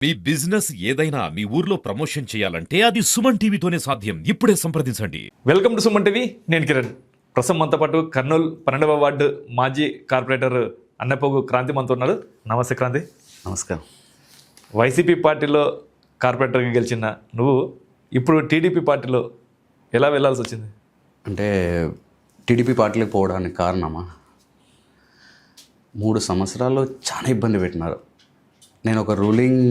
మీ business ఏదైనా మీ ఊర్లో promotion చేయాలంటే అది సుమన్ టీవీతోనే సాధ్యం. ఇప్పుడే సంప్రదించండి. Welcome to Suman TV. నేను కిరణ్. ప్రస్తుతం మనతో పాటు కర్నూలు 12వ వార్డు మాజీ కార్పొరేటర్ అన్నపోగు క్రాంతి మనతో ఉన్నాడు. నమస్తే క్రాంతి. నమస్కారం. వైసీపీ పార్టీలో కార్పొరేటర్గా గెలిచిన నువ్వు ఇప్పుడు టీడీపీ పార్టీలో ఎలా వెళ్ళాల్సి వచ్చింది? అంటే టీడీపీ పార్టీలకు పోవడానికి కారణమా? 3 సంవత్సరాలు చాలా ఇబ్బంది పెట్టినారు. నేను ఒక రూలింగ్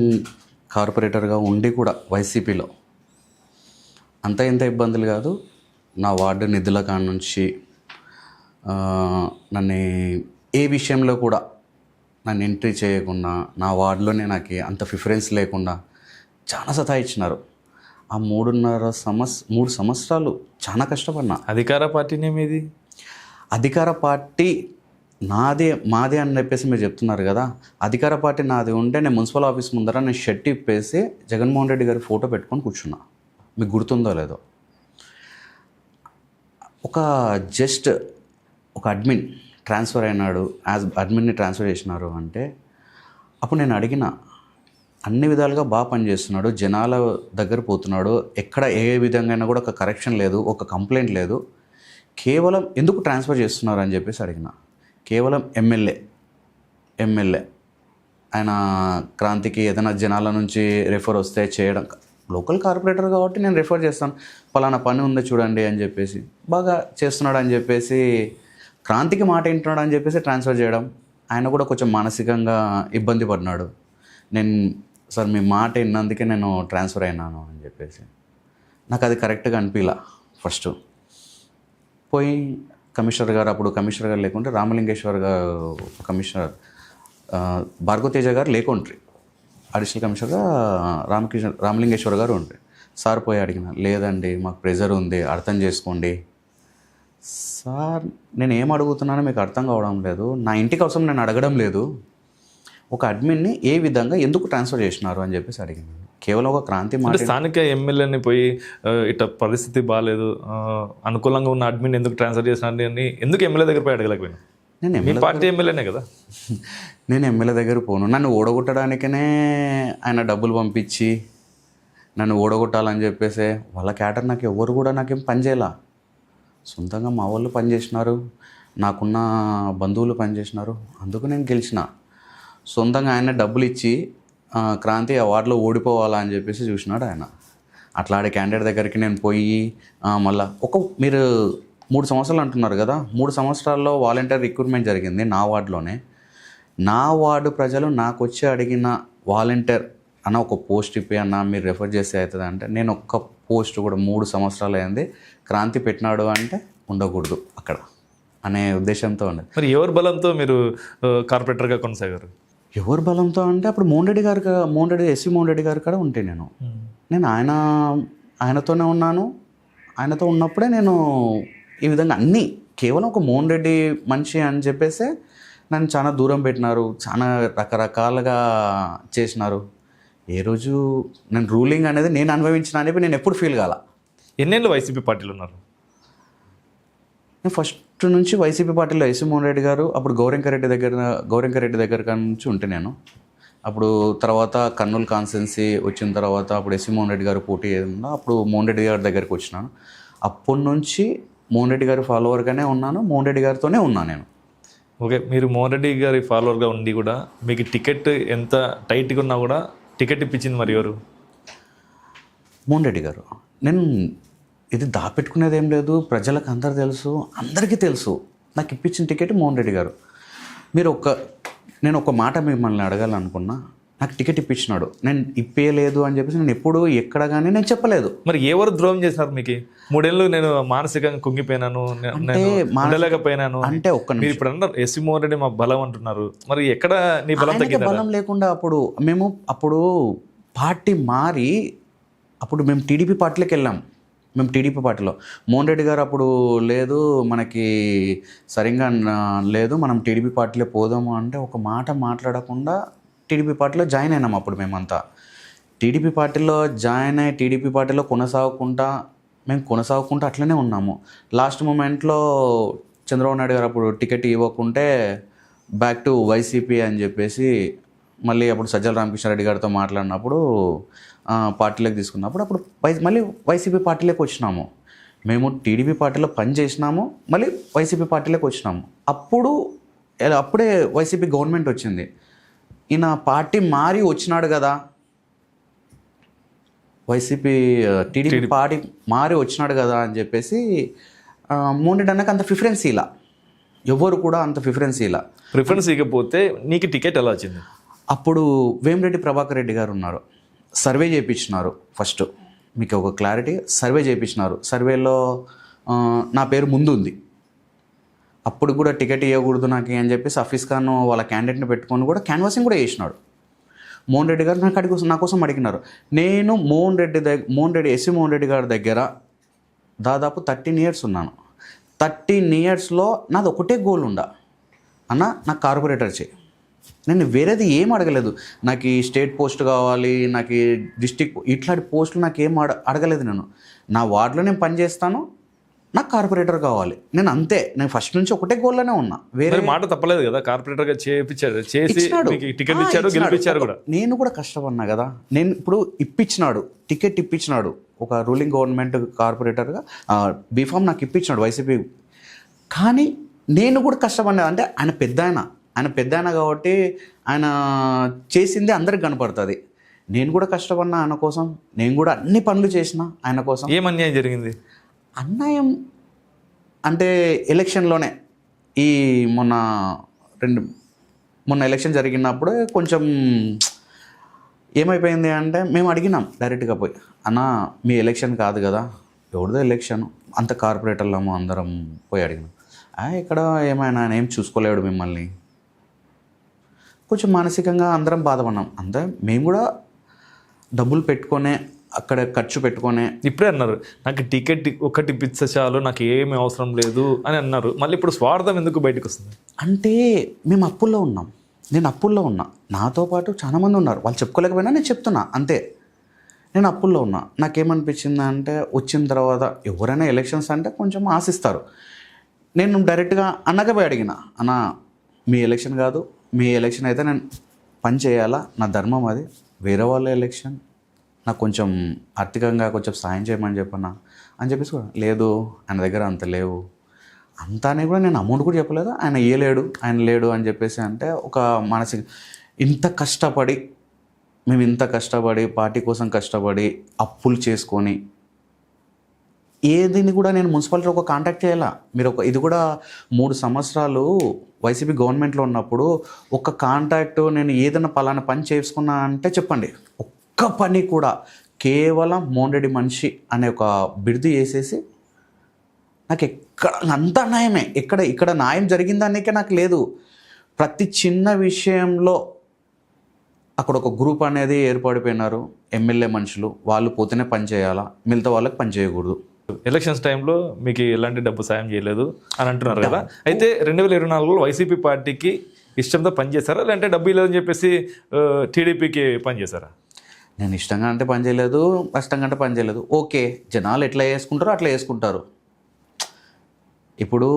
కార్పొరేటర్గా ఉండి కూడా వైసీపీలో అంత ఇంత ఇబ్బందులు కాదు. నా వార్డు నిధుల కాడ నుంచి నన్ను ఏ విషయంలో కూడా నన్ను ఎంట్రీ చేయకుండా, నా వార్డులోనే నాకు అంత ప్రిఫరెన్స్ లేకుండా చాలా సతాయించినారు. ఆ 3 సంవత్సరాలు చాలా కష్టపడినా. అధికార పార్టీనే మీది? అధికార పార్టీ మాదే అని చెప్పేసి మీరు చెప్తున్నారు కదా. అధికార పార్టీ నాది ఉంటే నేను మున్సిపల్ ఆఫీస్ ముందర నేను షర్ట్ ఇప్పేసి జగన్మోహన్ రెడ్డి గారి ఫోటో పెట్టుకొని కూర్చున్నా. మీకు గుర్తుందో లేదో. ఒక అడ్మిన్ ట్రాన్స్ఫర్ అయినాడు, యాజ్ అడ్మిన్ని ట్రాన్స్ఫర్ చేసినారు అంటే అప్పుడు నేను అడిగిన, అన్ని విధాలుగా బాగా పనిచేస్తున్నాడు, జనాల దగ్గర పోతున్నాడు, ఎక్కడ ఏ విధంగా కూడా ఒక కరెక్షన్ లేదు, ఒక కంప్లైంట్ లేదు, కేవలం ఎందుకు ట్రాన్స్ఫర్ చేస్తున్నారు అని చెప్పేసి అడిగిన. కేవలం ఎమ్మెల్యే ఆయన క్రాంతికి ఏదైనా జనాల నుంచి రెఫర్ వస్తే చేయడం, లోకల్ కార్పొరేటర్ కాబట్టి నేను రెఫర్ చేస్తాను, పలానా పని ఉంది చూడండి అని చెప్పేసి, బాగా చేస్తున్నాడు అని చెప్పేసి, క్రాంతికి మాట వింటున్నాడు అని చెప్పేసి ట్రాన్స్ఫర్ చేయడం. ఆయన కూడా కొంచెం మానసికంగా ఇబ్బంది పడినాడు. నేను సార్ మీ మాట విన్నందుకే నేను ట్రాన్స్ఫర్ అయినాను అని చెప్పేసి. నాకు అది కరెక్ట్గా అనిపించలా. ఫస్ట్ పోయి కమిషనర్ గారు, అప్పుడు కమిషనర్ గారు లేకుంటే రామలింగేశ్వర్ గారు, కమిషనర్ భార్గవతేజ గారు లేకుండ్రి, అడిషనల్ కమిషనర్గా రామలింగేశ్వర్ గారు ఉండ్రి. సార్ పోయి అడిగిన, లేదండి మాకు ప్రెజర్ ఉంది, అర్థం చేసుకోండి. సార్ నేను ఏం అడుగుతున్నానో మీకు అర్థం కావడం లేదు, నా ఇంటి కోసం నేను అడగడం లేదు, ఒక అడ్మిన్ని ఏ విధంగా ఎందుకు ట్రాన్స్ఫర్ చేసినారు అని చెప్పేసి అడిగినాను. కేవలం ఒక క్రాంతి మాట. స్థానిక ఎమ్మెల్యేని పోయి ఇట్లా పరిస్థితి బాగాలేదు, అనుకూలంగా ఉన్న అడ్మిన్ ఎందుకు ట్రాన్స్ఫర్ చేసినారు అని ఎందుకు ఎమ్మెల్యే దగ్గర పోయి అడగలేకపోయినా? నేను పార్టీ ఎమ్మెల్యేనే కదా. నేను ఎమ్మెల్యే దగ్గర పోను. నన్ను ఓడగొట్టడానికనే ఆయన డబ్బులు పంపించి నన్ను ఓడగొట్టాలని చెప్పేసి వాళ్ళ క్యాటర్ నాకు ఎవరు కూడా నాకేం పని చేయాల. సొంతంగా మా వాళ్ళు పనిచేసినారు, నాకున్న బంధువులు పనిచేసినారు, అందుకు నేను గెలిచిన. సొంతంగా ఆయన డబ్బులు ఇచ్చి క్రాంతి ఆ వార్డులో ఓడిపోవాలా అని చెప్పేసి చూసినాడు ఆయన. అట్లాంటి క్యాండిడేట్ దగ్గరికి నేను పోయి మళ్ళీ మీరు 3 సంవత్సరాలు అంటున్నారు కదా, 3 సంవత్సరాల్లో వాలంటీర్ రిక్రూట్మెంట్ జరిగింది నా వార్డులోనే. నా వార్డు ప్రజలు నాకు వచ్చి అడిగిన వాలంటీర్ అన్న ఒక పోస్ట్ ఇప్పి అన్న మీరు రెఫర్ చేస్తే అవుతుంది అంటే, నేను ఒక్క పోస్ట్ కూడా 3 సంవత్సరాలు అయింది, క్రాంతి పెట్టినాడు అంటే ఉండకూడదు అక్కడ అనే ఉద్దేశంతో ఉండేది. మరి ఎవరి బలంతో మీరు కార్పొరేటర్గా కొనసాగారు? ఎవరి బలంతో అంటే అప్పుడు ఎస్వి మోహన్ రెడ్డి గారు కూడా ఉంటే నేను ఆయనతోనే ఉన్నాను. ఆయనతో ఉన్నప్పుడే నేను ఈ విధంగా అన్నీ, కేవలం ఒక మోహన్ రెడ్డి మనిషి అని చెప్పేసి నన్ను చాలా దూరం పెట్టినారు, చాలా రకరకాలుగా చేసినారు. ఏ రోజు నేను రూలింగ్ అనేది నేను అనుభవించిన అని నేను ఎప్పుడు ఫీల్ కాల. ఎన్నేళ్ళు వైసీపీ పార్టీలో ఉన్నారు? నేను ఫస్ట్ నుంచి వైసీపీ పార్టీలో ఎస్వి మోహన్ రెడ్డి గారు, అప్పుడు గౌరంకరెడ్డి దగ్గర నుంచి ఉంటే నేను. అప్పుడు తర్వాత కర్నూలు కాన్స్టిట్యున్సీ వచ్చిన తర్వాత అప్పుడు ఎస్వి మోహన్ రెడ్డి గారు పోటీ ఏదన్నా, అప్పుడు మోహన్ రెడ్డి గారి దగ్గరికి వచ్చినాను. అప్పటి నుంచి మోహన్ రెడ్డి గారి ఫాలోవర్గానే ఉన్నాను, మోహన్ రెడ్డి గారితోనే ఉన్నాను నేను. ఓకే, మీరు మోహన్ రెడ్డి గారి ఫాలోవర్గా ఉండి కూడా మీకు టికెట్ ఎంత టైట్గా ఉన్నా కూడా టికెట్ ఇప్పించింది మరి ఎవరు? మోహన్ రెడ్డి గారు. నేను ఇది దాపెట్టుకునేది ఏం లేదు, ప్రజలకు అందరికీ తెలుసు నాకు ఇప్పించిన టికెట్ మోహన్ రెడ్డి గారు. నేను ఒక మాట మిమ్మల్ని అడగాలనుకున్నా, నాకు టికెట్ ఇప్పించినాడు, నేను ఇప్పేయలేదు అని చెప్పేసి నేను ఎప్పుడు ఎక్కడ కానీ నేను చెప్పలేదు. మరి ఎవరు ద్రోహం చేసినారు మీకు? 3 ఏళ్ళు నేను మానసికంగా కుంగిపోయినాను, ఉండలేకపోయినాను అంటే మీరు ఇప్పుడు అన్నారు ఎస్వి మోహన్ రెడ్డి మా బలం అంటున్నారు. మరి ఎక్కడ నీ బలం తగ్గింది? బలం లేకుండా అప్పుడు పార్టీ మారి అప్పుడు మేము టీడీపీ పార్టీలోకి వెళ్ళాం. మేము టీడీపీ పార్టీలో మోహన్ రెడ్డి గారు అప్పుడు లేదు, మనకి సరిగ్గా లేదు, మనం టీడీపీ పార్టీలో పోదాము అంటే ఒక మాట మాట్లాడకుండా టీడీపీ పార్టీలో జాయిన్ అయినాం. అప్పుడు మేమంతా టీడీపీ పార్టీలో జాయిన్ అయ్యి టీడీపీ పార్టీలో కొనసాగుకుంటూ అట్లనే ఉన్నాము. లాస్ట్ మూమెంట్లో చంద్రబాబు నాయుడు గారు అప్పుడు టికెట్ ఇవ్వకుంటే బ్యాక్ టు వైసీపీ అని చెప్పేసి మళ్ళీ అప్పుడు సజ్జల రామకృష్ణారెడ్డి గారితో మాట్లాడినప్పుడు పార్టీలోకి తీసుకున్నప్పుడు అప్పుడు మళ్ళీ వైసీపీ పార్టీలోకి వచ్చినాము. మేము టీడీపీ పార్టీలో పని చేసినాము, మళ్ళీ వైసీపీ పార్టీలోకి వచ్చినాము. అప్పుడే వైసీపీ గవర్నమెంట్ వచ్చింది. ఈయన పార్టీ మారి వచ్చినాడు కదా, టీడీపీ పార్టీ మారి వచ్చినాడు కదా అని చెప్పేసి మోహన్ రెడ్డి అన్నకు అంత ప్రిఫరెన్స్ ఇలా, ఎవరు కూడా అంత ప్రిఫరెన్స్ ఇలా. ప్రిఫరెన్స్ ఇకపోతే నీకు టికెట్ ఎలా వచ్చింది? అప్పుడు వేమిరెడ్డి ప్రభాకర్ రెడ్డి గారు ఉన్నారు, సర్వే చేయించినారు. ఫస్ట్ మీకు ఒక క్లారిటీ, సర్వే చేయించినారు. సర్వేలో నా పేరు ముందు ఉంది. అప్పుడు కూడా టికెట్ ఇవ్వకూడదు నాకు అని చెప్పేసి హఫీజ్ ఖాన్ వాళ్ళ క్యాండిడేట్ని పెట్టుకొని కూడా క్యాన్వాసింగ్ కూడా చేసినాడు. మోహన్ రెడ్డి గారు నా కోసం అడిగినారు. నేను మోహన్ రెడ్డి ఎస్వి మోహన్ రెడ్డి గారి దగ్గర దాదాపు 13 years ఉన్నాను. 13 yearsలో నాది ఒకటే గోల్ ఉండా, అన్న నాకు కార్పొరేటర్ చేయి. నేను వేరేది ఏం అడగలేదు. నాకు ఈ స్టేట్ పోస్ట్ కావాలి, నాకు ఈ డిస్టిక్ ఇట్లాంటి పోస్టులు నాకు ఏం అడగలేదు. నేను నా వార్డులో నేను పనిచేస్తాను, నాకు కార్పొరేటర్ కావాలి. నేను అంతే, నేను ఫస్ట్ నుంచి ఒకటే గోల్లోనే ఉన్నా. వేరే మాట తప్పలేదు కదా, కార్పొరేటర్గా చేయించాడు, చేసి టికెట్ ఇచ్చారు, గెలిపించారు కూడా. నేను కూడా కష్టపడినా కదా. నేను ఇప్పుడు టికెట్ ఇప్పించినాడు ఒక రూలింగ్ గవర్నమెంట్ కార్పొరేటర్గా, బీఫామ్ నాకు ఇప్పించినాడు వైసీపీ. కానీ నేను కూడా కష్టపడినా. అంటే ఆయన పెద్ద ఆయన కాబట్టి ఆయన చేసింది అందరికి కనపడుతుంది. నేను కూడా కష్టపడినా ఆయన కోసం, నేను కూడా అన్ని పనులు చేసిన ఆయన కోసం. ఏం అన్యాయం జరిగింది? అన్యాయం అంటే ఎలక్షన్లోనే మొన్న ఎలక్షన్ జరిగినప్పుడు కొంచెం ఏమైపోయింది అంటే, మేము అడిగినాం డైరెక్ట్గా పోయి, అన్న మీ ఎలక్షన్ కాదు కదా, ఎవరిదో ఎలక్షన్, అంత కార్పొరేటర్లము అందరం పోయి అడిగినాం. ఇక్కడ ఏమైనా ఆయన ఏం చూసుకోలేడు మిమ్మల్ని. కొంచెం మానసికంగా అందరం బాధపడినాం. అంతే, మేము కూడా డబ్బులు పెట్టుకొనే అక్కడ ఖర్చు పెట్టుకొనే. ఇప్పుడే అన్నారు నాకు టికెట్ ఒకటి ఇప్పిస్తే చాలు, నాకు ఏమీ అవసరం లేదు అని అన్నారు. మళ్ళీ ఇప్పుడు స్వార్థం ఎందుకు బయటకు వస్తుంది? అంటే మేము అప్పుల్లో ఉన్నాం, నేను అప్పుల్లో ఉన్నా, నాతో పాటు చాలామంది ఉన్నారు. వాళ్ళు చెప్పుకోలేకపోయినా నేను చెప్తున్నా అంతే. నేను అప్పుల్లో ఉన్నా. నాకేమనిపించింది అంటే, వచ్చిన తర్వాత ఎవరైనా ఎలక్షన్స్ అంటే కొంచెం ఆశిస్తారు. నేను డైరెక్ట్గా అన్నగా పోయి అడిగిన, అన్న మీ ఎలక్షన్ కాదు, మీ ఎలక్షన్ అయితే నేను పని చేయాలా, నా ధర్మం అది. వేరే వాళ్ళ ఎలక్షన్, నాకు కొంచెం ఆర్థికంగా కొంచెం సాయం చేయమని చెప్పన్నా అని చెప్పేసి కూడా, లేదు ఆయన దగ్గర అంత లేవు అంత అని కూడా నేను అమౌంట్ కూడా చెప్పలేదు. ఆయన లేడు అని చెప్పేసి అంటే ఒక మానసిక మేము ఇంత కష్టపడి పార్టీ కోసం కష్టపడి అప్పులు చేసుకొని ఏదిని కూడా నేను మున్సిపాలిటీ ఒక కాంటాక్ట్ చేయాలా. మీరు ఇది కూడా 3 సంవత్సరాలు వైసీపీ గవర్నమెంట్లో ఉన్నప్పుడు ఒక కాంటాక్ట్ నేను ఏదైనా పలానా పని చేసుకున్నా అంటే చెప్పండి, ఒక్క పని కూడా. కేవలం మోహన్ రెడ్డి మనిషి అనే ఒక బిరుదు వేసేసి నాకు అంత న్యాయమే, ఇక్కడ న్యాయం జరిగిందనికే నాకు లేదు. ప్రతి చిన్న విషయంలో అక్కడ ఒక గ్రూప్ అనేది ఏర్పడిపోయినారు, ఎమ్మెల్యే మనుషులు. వాళ్ళు పోతేనే పని చేయాలా, మిగతా వాళ్ళకి పని చేయకూడదు. ఎలక్షన్స్ టైంలో మీకు ఎలాంటి డబ్బు సాయం చేయలేదు అని అంటున్నారు కదా. అయితే 2024లో వైసీపీ పార్టీకి ఇష్టంతో పనిచేశారా, లేదంటే డబ్బు లేదని చెప్పేసి టీడీపీకి పనిచేశారా? నేను ఇష్టంగా అంటే పని చేయలేదు, కష్టంగా అంటే పని చేయలేదు. ఓకే, జనాలు ఎట్లా వేసుకుంటారో అట్లా వేసుకుంటారు. ఇప్పుడు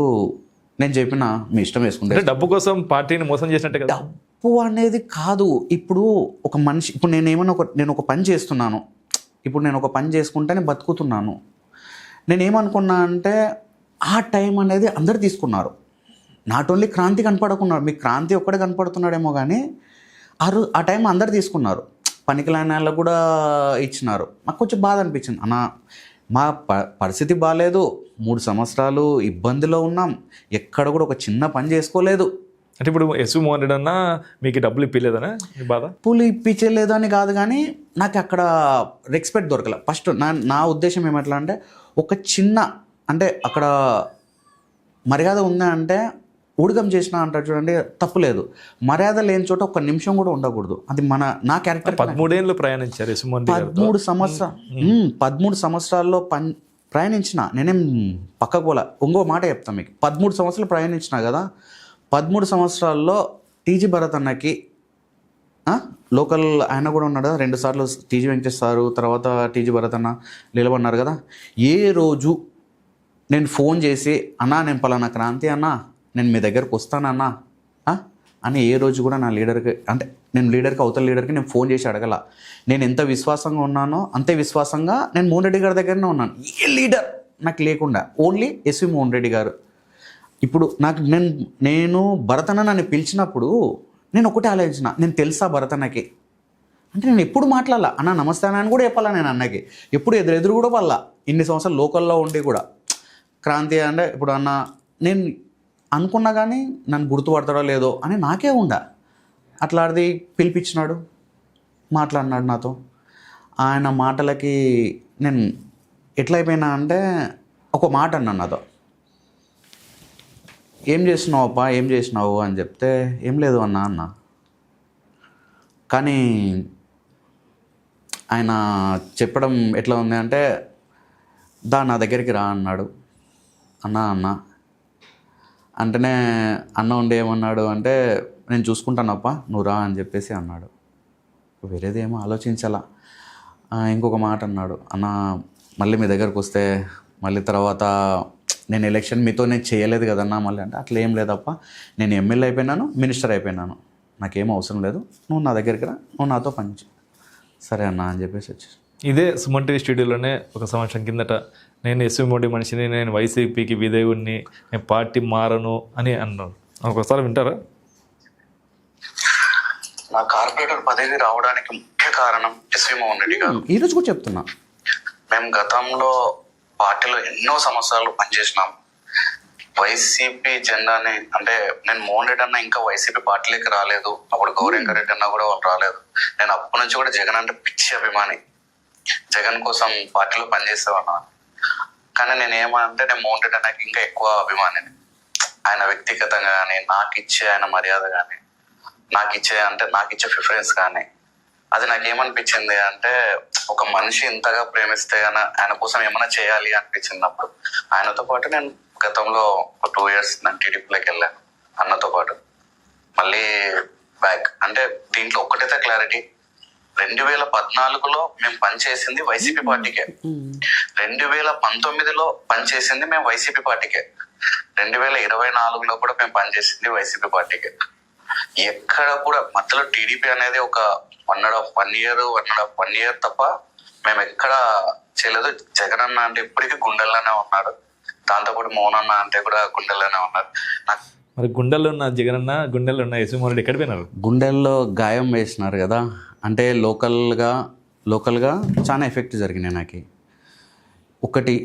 నేను చెప్పిన మీ ఇష్టం వేసుకుంటే డబ్బు కోసం పార్టీని మోసం చేసినట్టే కదా. డబ్బు అనేది కాదు. ఇప్పుడు ఒక మనిషి, ఇప్పుడు నేను ఒక పని చేస్తున్నాను, ఇప్పుడు నేను ఒక పని చేసుకుంటేనే బతుకుతున్నాను. నేనేమనుకున్నా అంటే ఆ టైం అనేది అందరు తీసుకున్నారు. నాట్ ఓన్లీ క్రాంతి కనపడకున్నారు, మీకు క్రాంతి ఒక్కడే కనపడుతున్నాడేమో కానీ ఆ టైం అందరు తీసుకున్నారు. పనికిలాని వాళ్ళకు కూడా ఇచ్చినారు. నాకు కొంచెం బాధ అనిపించింది, అన్న మా పరిస్థితి బాగాలేదు, 3 సంవత్సరాలు ఇబ్బందిలో ఉన్నాం, ఎక్కడ కూడా ఒక చిన్న పని చేసుకోలేదు. అంటే ఇప్పుడు ఎస్వి మోహన్ రెడ్డి అన్న మీకు డబ్బులు ఇప్పించలేదనా మీ బాధ? డబ్బులు ఇప్పించలేదు అని కాదు, కానీ నాకు అక్కడ రెస్పెక్ట్ దొరకలే. ఫస్ట్ నా ఉద్దేశం ఏమట్లా అంటే, ఒక చిన్న అంటే అక్కడ మర్యాద ఉందా అంటే ఊడిగం చేసిన అంటారు చూడండి, తప్పులేదు. మర్యాద లేని చోట 1 నిమిషం కూడా ఉండకూడదు. అది నా క్యారెక్టర్. 13 ఏళ్ళు ప్రయాణించారు 13 సంవత్సరాల్లో ప్రయాణించిన. నేనేం పక్కకు పోలే. ఇంకో మాట చెప్తాను మీకు, 13 సంవత్సరాలు ప్రయాణించిన కదా. 13 సంవత్సరాల్లో టీజీ భరత్ అన్నకి లోకల్ ఆయన కూడా ఉన్నాడు కదా, 2 సార్లు టీజీ వెంకటేష్ సారు, తర్వాత టీజీ భరత్ అన్న నిలబడినారు కదా. ఏ రోజు నేను ఫోన్ చేసి, అన్నా నేను పలానా క్రాంతి అన్నా, నేను మీ దగ్గరకు వస్తానన్నా, అని ఏ రోజు కూడా నా లీడర్కి, అంటే నేను లీడర్కి, అవతల లీడర్కి నేను ఫోన్ చేసి అడగల. నేను ఎంత విశ్వాసంగా ఉన్నానో అంతే విశ్వాసంగా నేను మోహన్ రెడ్డి గారి దగ్గరనే ఉన్నాను. ఏ లీడర్ నాకు లేకుండా ఓన్లీ ఎస్వి మోహన్ రెడ్డి గారు. ఇప్పుడు నేను భరతన్న నన్ను పిలిచినప్పుడు నేను ఒకటే ఆలోచించిన, నేను తెలుసా భరతన్నకి అంటే నేను ఎప్పుడు మాట్లాడాల అన్న నమస్తే అన్న అని కూడా చెప్పాలా నేను అన్నకి, ఎప్పుడు ఎదురు కూడా వాళ్ళ ఇన్ని సంవత్సరాలు లోకల్లో ఉండి కూడా క్రాంతి అంటే ఇప్పుడు అన్న నేను అనుకున్నా కానీ నన్ను గుర్తుపడతాడో లేదో అని నాకే ఉండ. అట్లాంటిది పిలిపించినాడు, మాట్లాడినాడు నాతో. ఆయన మాటలకి నేను ఎట్లయిపోయినా అంటే ఒక మాట అన్నాను నాతో, ఏం చేసినావు అప్ప, ఏం చేసినావు అని చెప్తే ఏం లేదు అన్న. కానీ ఆయన చెప్పడం ఎట్లా ఉంది అంటే, నా దగ్గరికి రా అన్నాడు. అన్న అంటేనే అన్న ఉండి ఏమన్నాడు అంటే, నేను చూసుకుంటానప్ప నువ్వు రా అని చెప్పేసి అన్నాడు. వేరేదేమో ఆలోచించాలా. ఇంకొక మాట అన్నాడు, అన్న మళ్ళీ మీ దగ్గరకు వస్తే మళ్ళీ తర్వాత నేను ఎలక్షన్ మీతో నేను చేయలేదు కదన్నా మళ్ళీ అంటే, అట్లా ఏం లేదప్ప, నేను ఎమ్మెల్యే అయిపోయినాను, మినిస్టర్ అయిపోయినాను, నాకేం అవసరం లేదు, నువ్వు నా దగ్గరికి రా, నువ్వు నాతో పని సరే అన్న అని చెప్పేసి వచ్చేసి. ఇదే సుమన్ టీవీ స్టూడియోలోనే ఒక సంవత్సరం కిందట నేను ఎస్వి మోడీ మనిషిని, నేను వైసీపీకి విధేయుడిని, నేను పార్టీ మారను అని అన్నాను. ఒకసారి వింటారా? నా కార్పొరేటర్ పదవి రావడానికి ముఖ్య కారణం ఎస్వి మోహన్ రెడ్డి గారు. ఈరోజు కూడా చెప్తున్నా, మేము గతంలో పార్టీలో ఎన్నో సంవత్సరాలు పనిచేసినాం. వైసీపీ జెండాని అంటే నేను మోహన్ రెడ్డి అన్న ఇంకా వైసీపీ పార్టీలోకి రాలేదు, అప్పుడు గౌరీంకర్ రెడ్డి అన్న కూడా వాళ్ళు రాలేదు. నేను అప్పటి నుంచి కూడా జగన్ అంటే పిచ్చి అభిమాని, జగన్ కోసం పార్టీలో పనిచేసేవాడినా. కానీ నేను ఏమంటే నేను మోహన్ రెడ్డి అన్నకి ఇంకా ఎక్కువ అభిమానిని. ఆయన వ్యక్తిగతంగా కానీ, నాకు ఇచ్చే ఆయన మర్యాద కానీ, నాకు ఇచ్చే ప్రిఫరెన్స్ కానీ, అది నాకు ఏమనిపించింది అంటే, ఒక మనిషి ఇంతగా ప్రేమిస్తే ఆయన కోసం ఏమైనా చేయాలి అనిపించింది. అప్పుడు ఆయనతో పాటు నేను గతంలో 2 years నేను టీడీపీలోకి వెళ్ళాను అన్నతో పాటు. మళ్ళీ బ్యాక్ అంటే దీంట్లో ఒక్కటైతే క్లారిటీ, 2014లో మేము పనిచేసింది వైసీపీ పార్టీకే, 2019లో పనిచేసింది మేము వైసీపీ పార్టీకే, 2024లో కూడా మేము పనిచేసింది వైసీపీ పార్టీకే. ఎక్కడ కూడా మధ్యలో టీడీపీ అనేది ఒక 1.5 year తప్ప మేము ఎక్కడ చేయలేదు. జగన్ అన్న అంటే ఇప్పటికీ గుండెల్లోనే ఉన్నాడు, దాంతోపాటు మోహన్ అన్న అంటే కూడా గుండెల్లోనే ఉన్నారు. మరి గుండెల్లో ఉన్న జగన్ అన్న, గుండెల్లో ఉన్న ఎస్వి మోహన్ రెడ్డి ఎక్కడ పోయినారు? గుండెల్లో గాయం వేసినారు కదా, అంటే లోకల్గా చాలా ఎఫెక్ట్ జరిగినాయి నాకు. ఒకటి